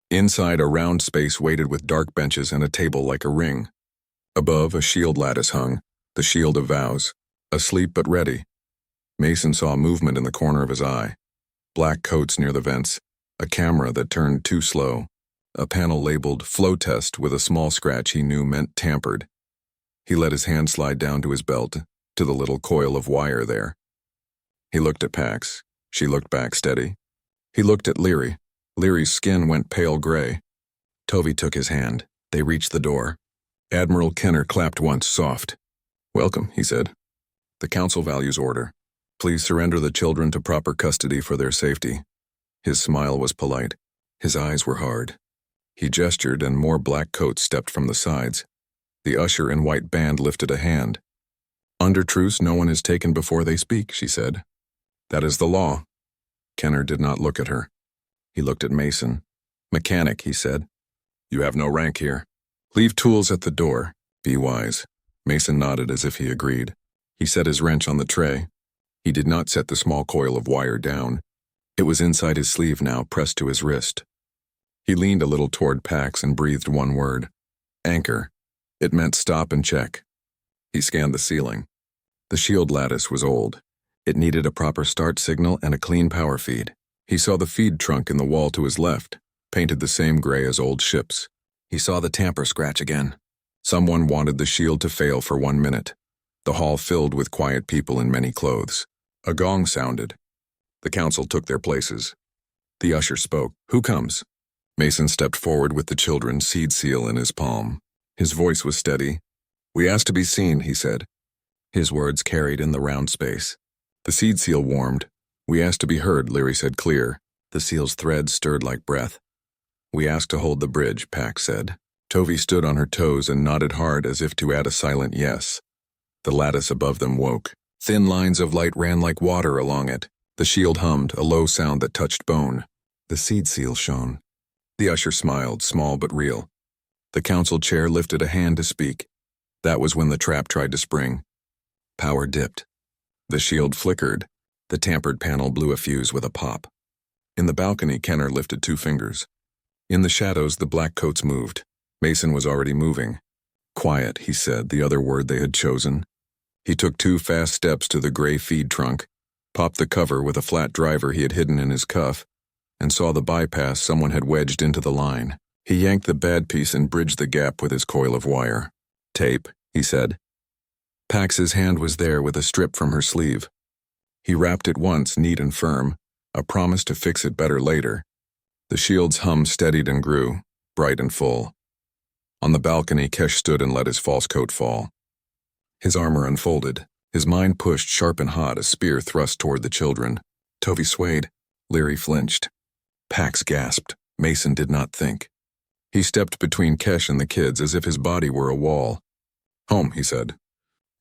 Inside, a round space waited with dark benches and a table like a ring. Above, a shield lattice hung, the shield of vows, asleep but ready. Mason saw movement in the corner of his eye. Black coats near the vents, a camera that turned too slow, a panel labeled "Flow Test" with a small scratch he knew meant tampered. He let his hand slide down to his belt, to the little coil of wire there. He looked at Pax. She looked back steady. He looked at Leary. Leary's skin went pale gray. Tovy took his hand. They reached the door. Admiral Kenner clapped once, soft. "Welcome," he said. "The council values order. Please surrender the children to proper custody for their safety." His smile was polite. His eyes were hard. He gestured and more black coats stepped from the sides. The usher in white band lifted a hand. "Under truce, no one is taken before they speak," she said. "That is the law." Kenner did not look at her. He looked at Mason. "Mechanic," he said. "You have no rank here. Leave tools at the door. Be wise." Mason nodded as if he agreed. He set his wrench on the tray. He did not set the small coil of wire down. It was inside his sleeve now, pressed to his wrist. He leaned a little toward Pax and breathed one word. Anchor. It meant stop and check. He scanned the ceiling. The shield lattice was old. It needed a proper start signal and a clean power feed. He saw the feed trunk in the wall to his left, painted the same gray as old ships. He saw the tamper scratch again. Someone wanted the shield to fail for 1 minute. The hall filled with quiet people in many clothes. A gong sounded. The council took their places. The usher spoke. Who comes? Mason stepped forward with the children's seed seal in his palm. His voice was steady. We asked to be seen, he said. His words carried in the round space. The seed seal warmed. We asked to be heard, Leary said clear. The seal's threads stirred like breath. We asked to hold the bridge, Pax said. Tovy stood on her toes and nodded hard as if to add a silent yes. The lattice above them woke. Thin lines of light ran like water along it. The shield hummed, a low sound that touched bone. The seed seal shone. The usher smiled, small but real. The council chair lifted a hand to speak. That was when the trap tried to spring. Power dipped. The shield flickered. The tampered panel blew a fuse with a pop. In the balcony, Kenner lifted 2 fingers. In the shadows, the black coats moved. Mason was already moving. Quiet, he said, the other word they had chosen. He took 2 fast steps to the gray feed trunk, popped the cover with a flat driver he had hidden in his cuff, and saw the bypass someone had wedged into the line. He yanked the bad piece and bridged the gap with his coil of wire. Tape, he said. Pax's hand was there with a strip from her sleeve. He wrapped it once, neat and firm, a promise to fix it better later. The shield's hum steadied and grew, bright and full. On the balcony, Kesh stood and let his false coat fall. His armor unfolded. His mind pushed sharp and hot, a spear thrust toward the children. Tovy swayed. Leary flinched. Pax gasped. Mason did not think. He stepped between Kesh and the kids as if his body were a wall. Home, he said.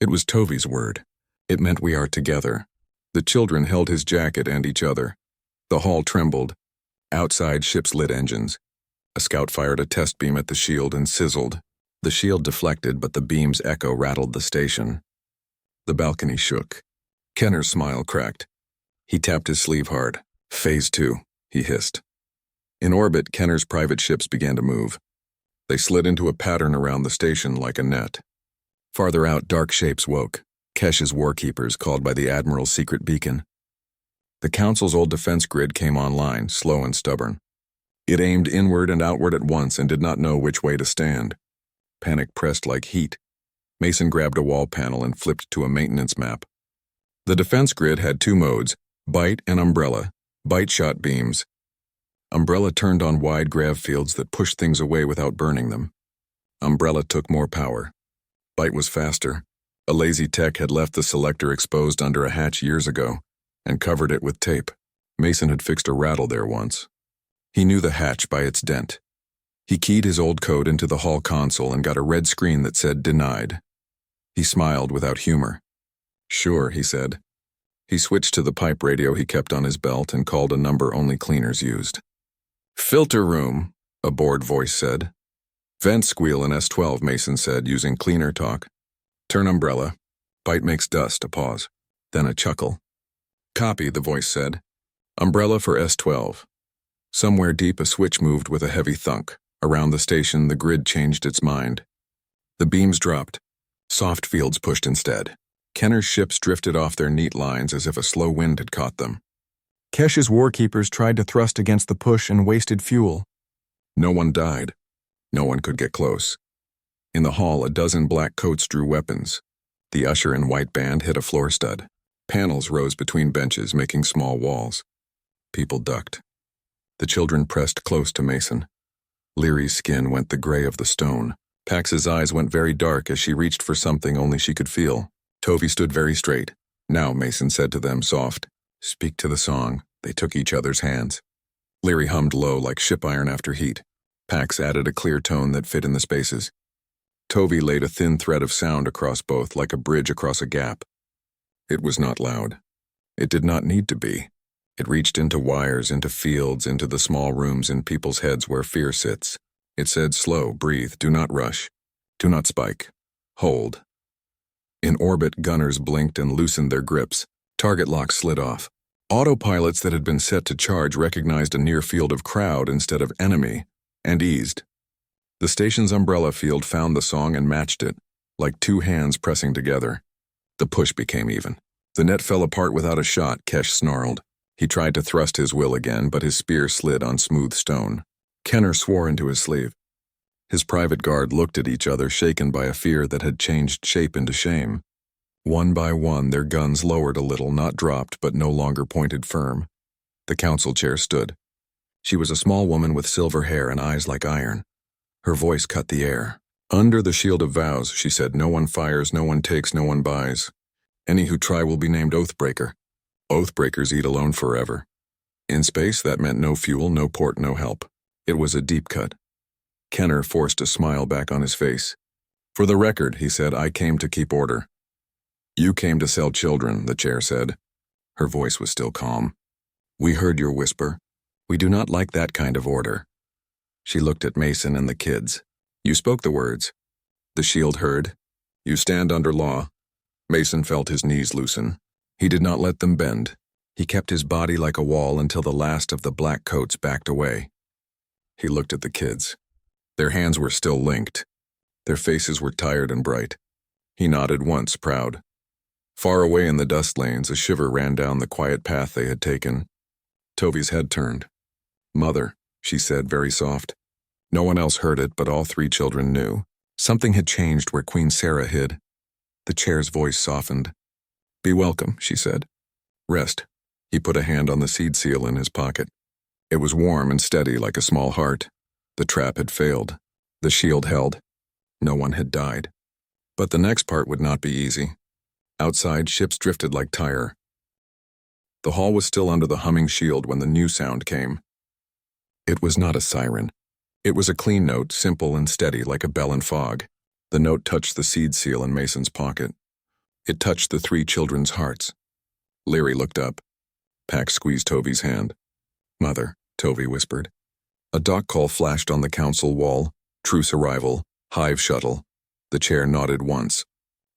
It was Tovy's word. It meant we are together. The children held his jacket and each other. The hall trembled. Outside, ships lit engines. A scout fired a test beam at the shield and sizzled. The shield deflected, but the beam's echo rattled the station. The balcony shook. Kenner's smile cracked. He tapped his sleeve hard. Phase 2, he hissed. In orbit, Kenner's private ships began to move. They slid into a pattern around the station like a net. Farther out, dark shapes woke. Kesh's warkeepers, called by the Admiral's secret beacon. The Council's old defense grid came online, slow and stubborn. It aimed inward and outward at once and did not know which way to stand. Panic pressed like heat. Mason grabbed a wall panel and flipped to a maintenance map. The defense grid had 2 modes, Bite and Umbrella. Bite shot beams. Umbrella turned on wide grav fields that pushed things away without burning them. Umbrella took more power. Bite was faster. A lazy tech had left the selector exposed under a hatch years ago and covered it with tape. Mason had fixed a rattle there once. He knew the hatch by its dent. He keyed his old code into the hall console and got a red screen that said denied. He smiled without humor. Sure, he said. He switched to the pipe radio he kept on his belt and called a number only cleaners used. Filter room, a bored voice said. Vent squeal in S12, Mason said, using cleaner talk. Turn umbrella. Bite makes dust, a pause. Then a chuckle. Copy, the voice said. Umbrella for S12. Somewhere deep a switch moved with a heavy thunk. Around the station, the grid changed its mind. The beams dropped. Soft fields pushed instead. Kenner's ships drifted off their neat lines as if a slow wind had caught them. Kesh's warkeepers tried to thrust against the push and wasted fuel. No one died. No one could get close. In the hall, a dozen black coats drew weapons. The usher in white band hit a floor stud. Panels rose between benches, making small walls. People ducked. The children pressed close to Mason. Leary's skin went the gray of the stone. Pax's eyes went very dark as she reached for something only she could feel. Tovy stood very straight. Now, Mason said to them, soft. Speak to the song. They took each other's hands. Leary hummed low like ship iron after heat. Pax added a clear tone that fit in the spaces. Tovy laid a thin thread of sound across both like a bridge across a gap. It was not loud. It did not need to be. It reached into wires, into fields, into the small rooms in people's heads where fear sits. It said, slow, breathe, do not rush. Do not spike. Hold. In orbit, gunners blinked and loosened their grips. Target locks slid off. Autopilots that had been set to charge recognized a near field of crowd instead of enemy, and eased. The station's umbrella field found the song and matched it, like two hands pressing together. The push became even. The net fell apart without a shot, Kesh snarled. He tried to thrust his will again, but his spear slid on smooth stone. Kenner swore into his sleeve. His private guard looked at each other, shaken by a fear that had changed shape into shame. One by one, their guns lowered a little, not dropped, but no longer pointed firm. The council chair stood. She was a small woman with silver hair and eyes like iron. Her voice cut the air. Under the shield of vows, she said, no one fires, no one takes, no one buys. Any who try will be named Oathbreaker. Oathbreakers eat alone forever. In space, that meant no fuel, no port, no help. It was a deep cut. Kenner forced a smile back on his face. For the record, he said, I came to keep order. You came to sell children, the chair said. Her voice was still calm. We heard your whisper. We do not like that kind of order. She looked at Mason and the kids. You spoke the words. The shield heard. You stand under law. Mason felt his knees loosen. He did not let them bend. He kept his body like a wall until the last of the black coats backed away. He looked at the kids. Their hands were still linked. Their faces were tired and bright. He nodded once, proud. Far away in the dust lanes, a shiver ran down the quiet path they had taken. Tovi's head turned. Mother, she said, very soft. No one else heard it, but all three children knew. Something had changed where Queen Sarah hid. The chair's voice softened. Be welcome, she said. Rest. He put a hand on the seed seal in his pocket. It was warm and steady like a small heart. The trap had failed. The shield held. No one had died. But the next part would not be easy. Outside, ships drifted like tire. The hall was still under the humming shield when the new sound came. It was not a siren. It was a clean note, simple and steady like a bell in fog. The note touched the seed seal in Mason's pocket. It touched the three children's hearts. Leary looked up. Pax squeezed Tovi's hand. Mother, Tovi whispered. A dock call flashed on the council wall. Truce arrival. Hive shuttle. The chair nodded once.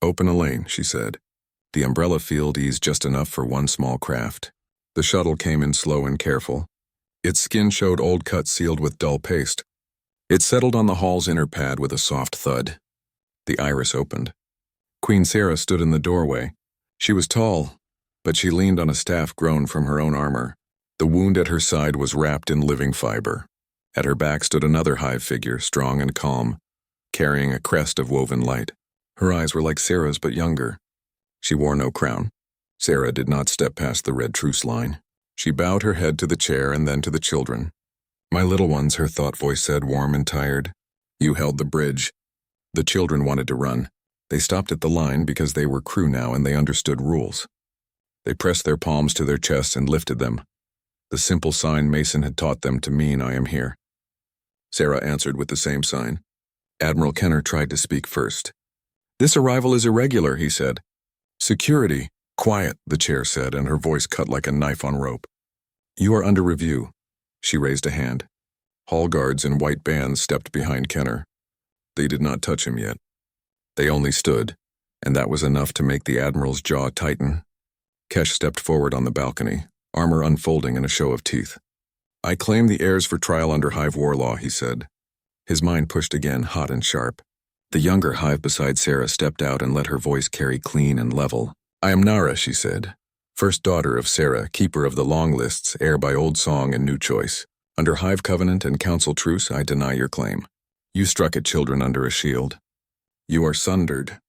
Open a lane, she said. The umbrella field eased just enough for one small craft. The shuttle came in slow and careful. Its skin showed old cuts sealed with dull paste. It settled on the hall's inner pad with a soft thud. The iris opened. Queen Sarah stood in the doorway. She was tall, but she leaned on a staff grown from her own armor. The wound at her side was wrapped in living fiber. At her back stood another hive figure, strong and calm, carrying a crest of woven light. Her eyes were like Sarah's but younger. She wore no crown. Sarah did not step past the red truce line. She bowed her head to the chair and then to the children. My little ones, her thought voice said, warm and tired. You held the bridge. The children wanted to run. They stopped at the line because they were crew now and they understood rules. They pressed their palms to their chests and lifted them. The simple sign Mason had taught them to mean I am here. Sarah answered with the same sign. Admiral Kenner tried to speak first. This arrival is irregular, he said. Security. Quiet, the chair said, and her voice cut like a knife on rope. You are under review. She raised a hand. Hall guards in white bands stepped behind Kenner. They did not touch him yet. They only stood, and that was enough to make the Admiral's jaw tighten. Kesh stepped forward on the balcony, armor unfolding in a show of teeth. I claim the heirs for trial under Hive war law, he said. His mind pushed again, hot and sharp. The younger Hive beside Sarah stepped out and let her voice carry clean and level. I am Nara, she said. First daughter of Sarah, keeper of the long lists, heir by old song and new choice. Under Hive covenant and council truce, I deny your claim. You struck at children under a shield. You are sundered.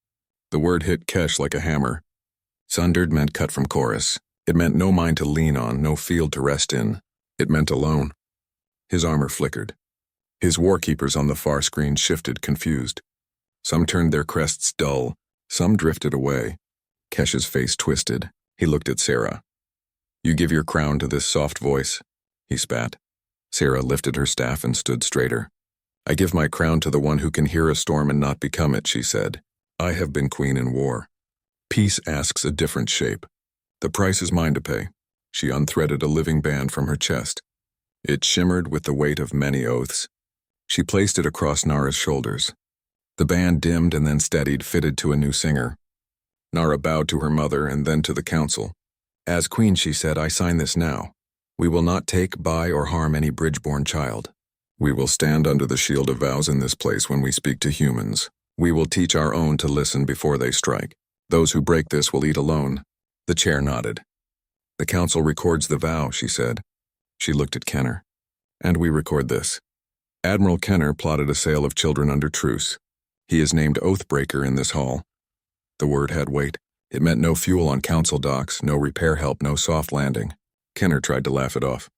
The word hit Kesh like a hammer. Sundered meant cut from chorus. It meant no mind to lean on, no field to rest in. It meant alone. His armor flickered. His warkeepers on the far screen shifted, confused. Some turned their crests dull. Some drifted away. Kesh's face twisted. He looked at Sarah. You give your crown to this soft voice, he spat. Sarah lifted her staff and stood straighter. I give my crown to the one who can hear a storm and not become it, she said. I have been queen in war. Peace asks a different shape. The price is mine to pay. She unthreaded a living band from her chest. It shimmered with the weight of many oaths. She placed it across Nara's shoulders. The band dimmed and then steadied, fitted to a new singer. Nara bowed to her mother and then to the council. As queen, she said, I sign this now. We will not take, buy, or harm any bridge-born child. We will stand under the shield of vows in this place when we speak to humans. We will teach our own to listen before they strike. Those who break this will eat alone. The chair nodded. The council records the vow, she said. She looked at Kenner. And we record this. Admiral Kenner plotted a sale of children under truce. He is named Oathbreaker in this hall. The word had weight. It meant no fuel on council docks, no repair help, no soft landing. Kenner tried to laugh it off.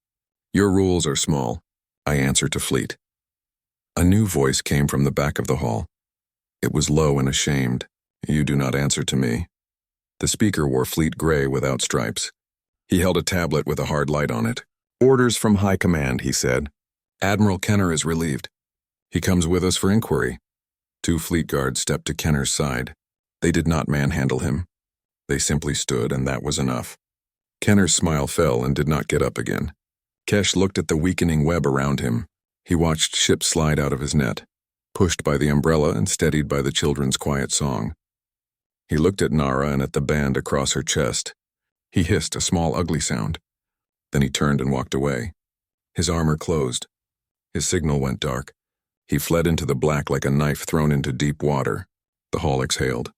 Your rules are small. I answer to Fleet. A new voice came from the back of the hall. It was low and ashamed. You do not answer to me. The speaker wore Fleet gray without stripes. He held a tablet with a hard light on it. Orders from High Command, he said. Admiral Kenner is relieved. He comes with us for inquiry. 2 fleet guards stepped to Kenner's side. They did not manhandle him. They simply stood, and that was enough. Kenner's smile fell and did not get up again. Kesh looked at the weakening web around him. He watched ships slide out of his net, pushed by the umbrella and steadied by the children's quiet song. He looked at Nara and at the band across her chest. He hissed a small ugly sound. Then he turned and walked away. His armor closed. His signal went dark. He fled into the black like a knife thrown into deep water. The hall exhaled.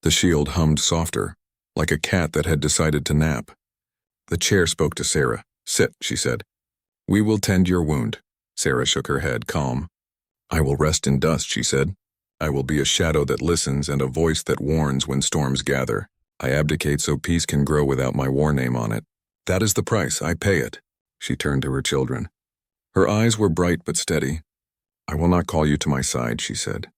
The shield hummed softer, like a cat that had decided to nap. The chair spoke to Sarah. Sit, she said. We will tend your wound. Sarah shook her head, calm. I will rest in dust, she said. I will be a shadow that listens and a voice that warns when storms gather. I abdicate so peace can grow without my war name on it. That is the price, I pay it. She turned to her children. Her eyes were bright but steady. I will not call you to my side, she said.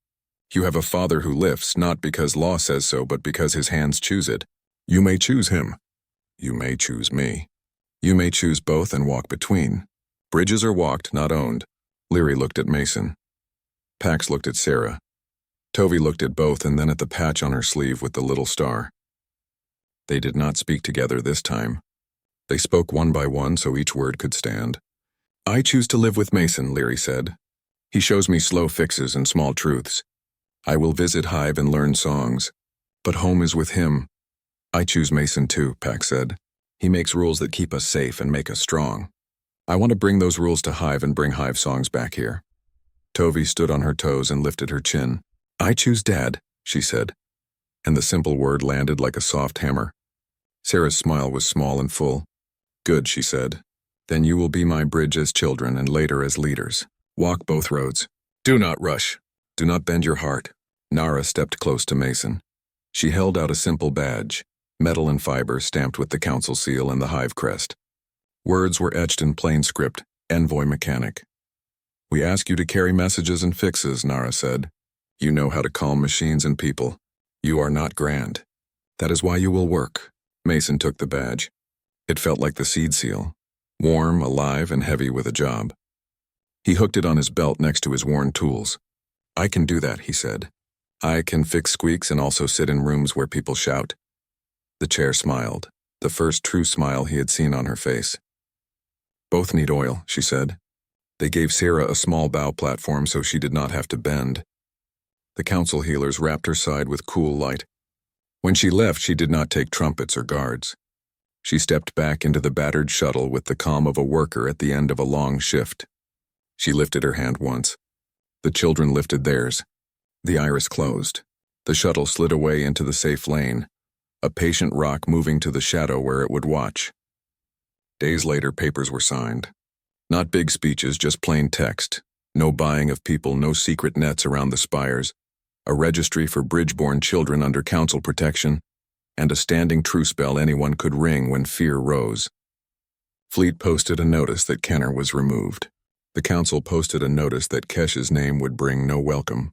You have a father who lifts, not because law says so, but because his hands choose it. You may choose him. You may choose me. You may choose both and walk between. Bridges are walked, not owned. Leary looked at Mason. Pax looked at Sarah. Tovey looked at both and then at the patch on her sleeve with the little star. They did not speak together this time. They spoke one by one so each word could stand. I choose to live with Mason, Leary said. He shows me slow fixes and small truths. I will visit Hive and learn songs. But home is with him. I choose Mason too, Pax said. He makes rules that keep us safe and make us strong. I want to bring those rules to Hive and bring Hive songs back here. Tovey stood on her toes and lifted her chin. I choose Dad, she said. And the simple word landed like a soft hammer. Sarah's smile was small and full. Good, she said. Then you will be my bridge as children and later as leaders. Walk both roads. Do not rush. Do not bend your heart. Nara stepped close to Mason. She held out a simple badge, metal and fiber stamped with the council seal and the Hive crest. Words were etched in plain script, Envoy Mechanic. We ask you to carry messages and fixes, Nara said. You know how to calm machines and people. You are not grand. That is why you will work. Mason took the badge. It felt like the seed seal, warm, alive, and heavy with a job. He hooked it on his belt next to his worn tools. I can do that, he said. I can fix squeaks and also sit in rooms where people shout. The chair smiled, the first true smile he had seen on her face. Both need oil, she said. They gave Sarah a small bow platform so she did not have to bend. The council healers wrapped her side with cool light. When she left, she did not take trumpets or guards. She stepped back into the battered shuttle with the calm of a worker at the end of a long shift. She lifted her hand once. The children lifted theirs. The iris closed. The shuttle slid away into the safe lane, a patient rock moving to the shadow where it would watch. Days later, papers were signed. Not big speeches, just plain text. No buying of people, no secret nets around the spires. A registry for bridge-born children under council protection, and a standing truce bell anyone could ring when fear rose. Fleet posted a notice that Kenner was removed. The council posted a notice that Kesh's name would bring no welcome.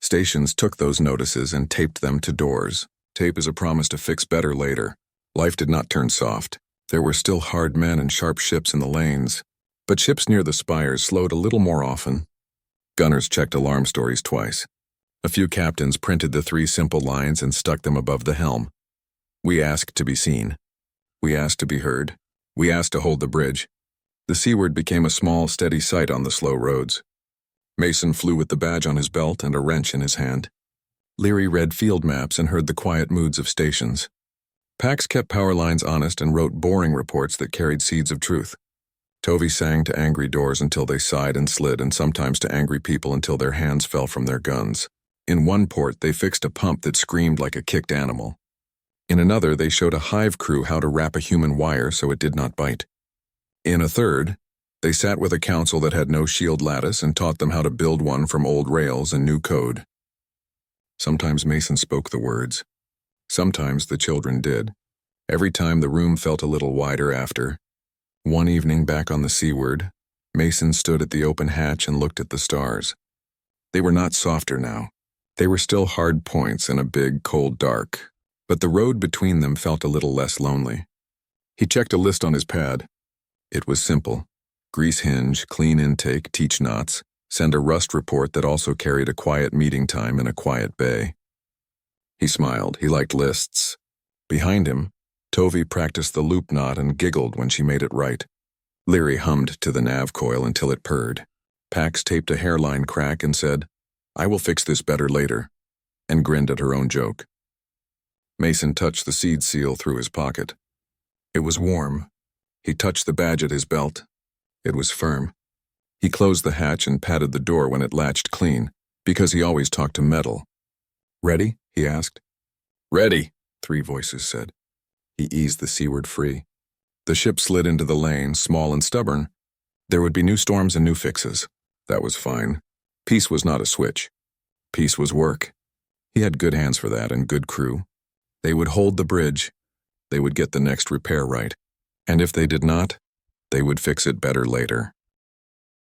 Stations took those notices and taped them to doors. Tape is a promise to fix better later. Life did not turn soft. There were still hard men and sharp ships in the lanes, but ships near the spires slowed a little more often. Gunners checked alarm stories twice. A few captains printed the 3 simple lines and stuck them above the helm. We asked to be seen. We asked to be heard. We asked to hold the bridge. The seaward became a small, steady sight on the slow roads. Mason flew with the badge on his belt and a wrench in his hand. Leary read field maps and heard the quiet moods of stations. Pax kept power lines honest and wrote boring reports that carried seeds of truth. Tovey sang to angry doors until they sighed and slid, and sometimes to angry people until their hands fell from their guns. In one port, they fixed a pump that screamed like a kicked animal. In another, they showed a hive crew how to wrap a human wire so it did not bite. In a third, they sat with a council that had no shield lattice and taught them how to build one from old rails and new code. Sometimes Mason spoke the words. Sometimes the children did. Every time the room felt a little wider after. One evening back on the seaward, Mason stood at the open hatch and looked at the stars. They were not softer now. They were still hard points in a big, cold dark, but the road between them felt a little less lonely. He checked a list on his pad. It was simple. Grease hinge, clean intake, teach knots, send a rust report that also carried a quiet meeting time in a quiet bay. He smiled. He liked lists. Behind him, Tovey practiced the loop knot and giggled when she made it right. Leary hummed to the nav coil until it purred. Pax taped a hairline crack and said, "I will fix this better later," and grinned at her own joke. Mason touched the seed seal through his pocket. It was warm. He touched the badge at his belt. It was firm. He closed the hatch and patted the door when it latched clean, because he always talked to metal. "Ready?" he asked. "Ready," 3 voices said. He eased the seaward free. The ship slid into the lane, small and stubborn. There would be new storms and new fixes. That was fine. Peace was not a switch. Peace was work. He had good hands for that and good crew. They would hold the bridge. They would get the next repair right. And if they did not, they would fix it better later.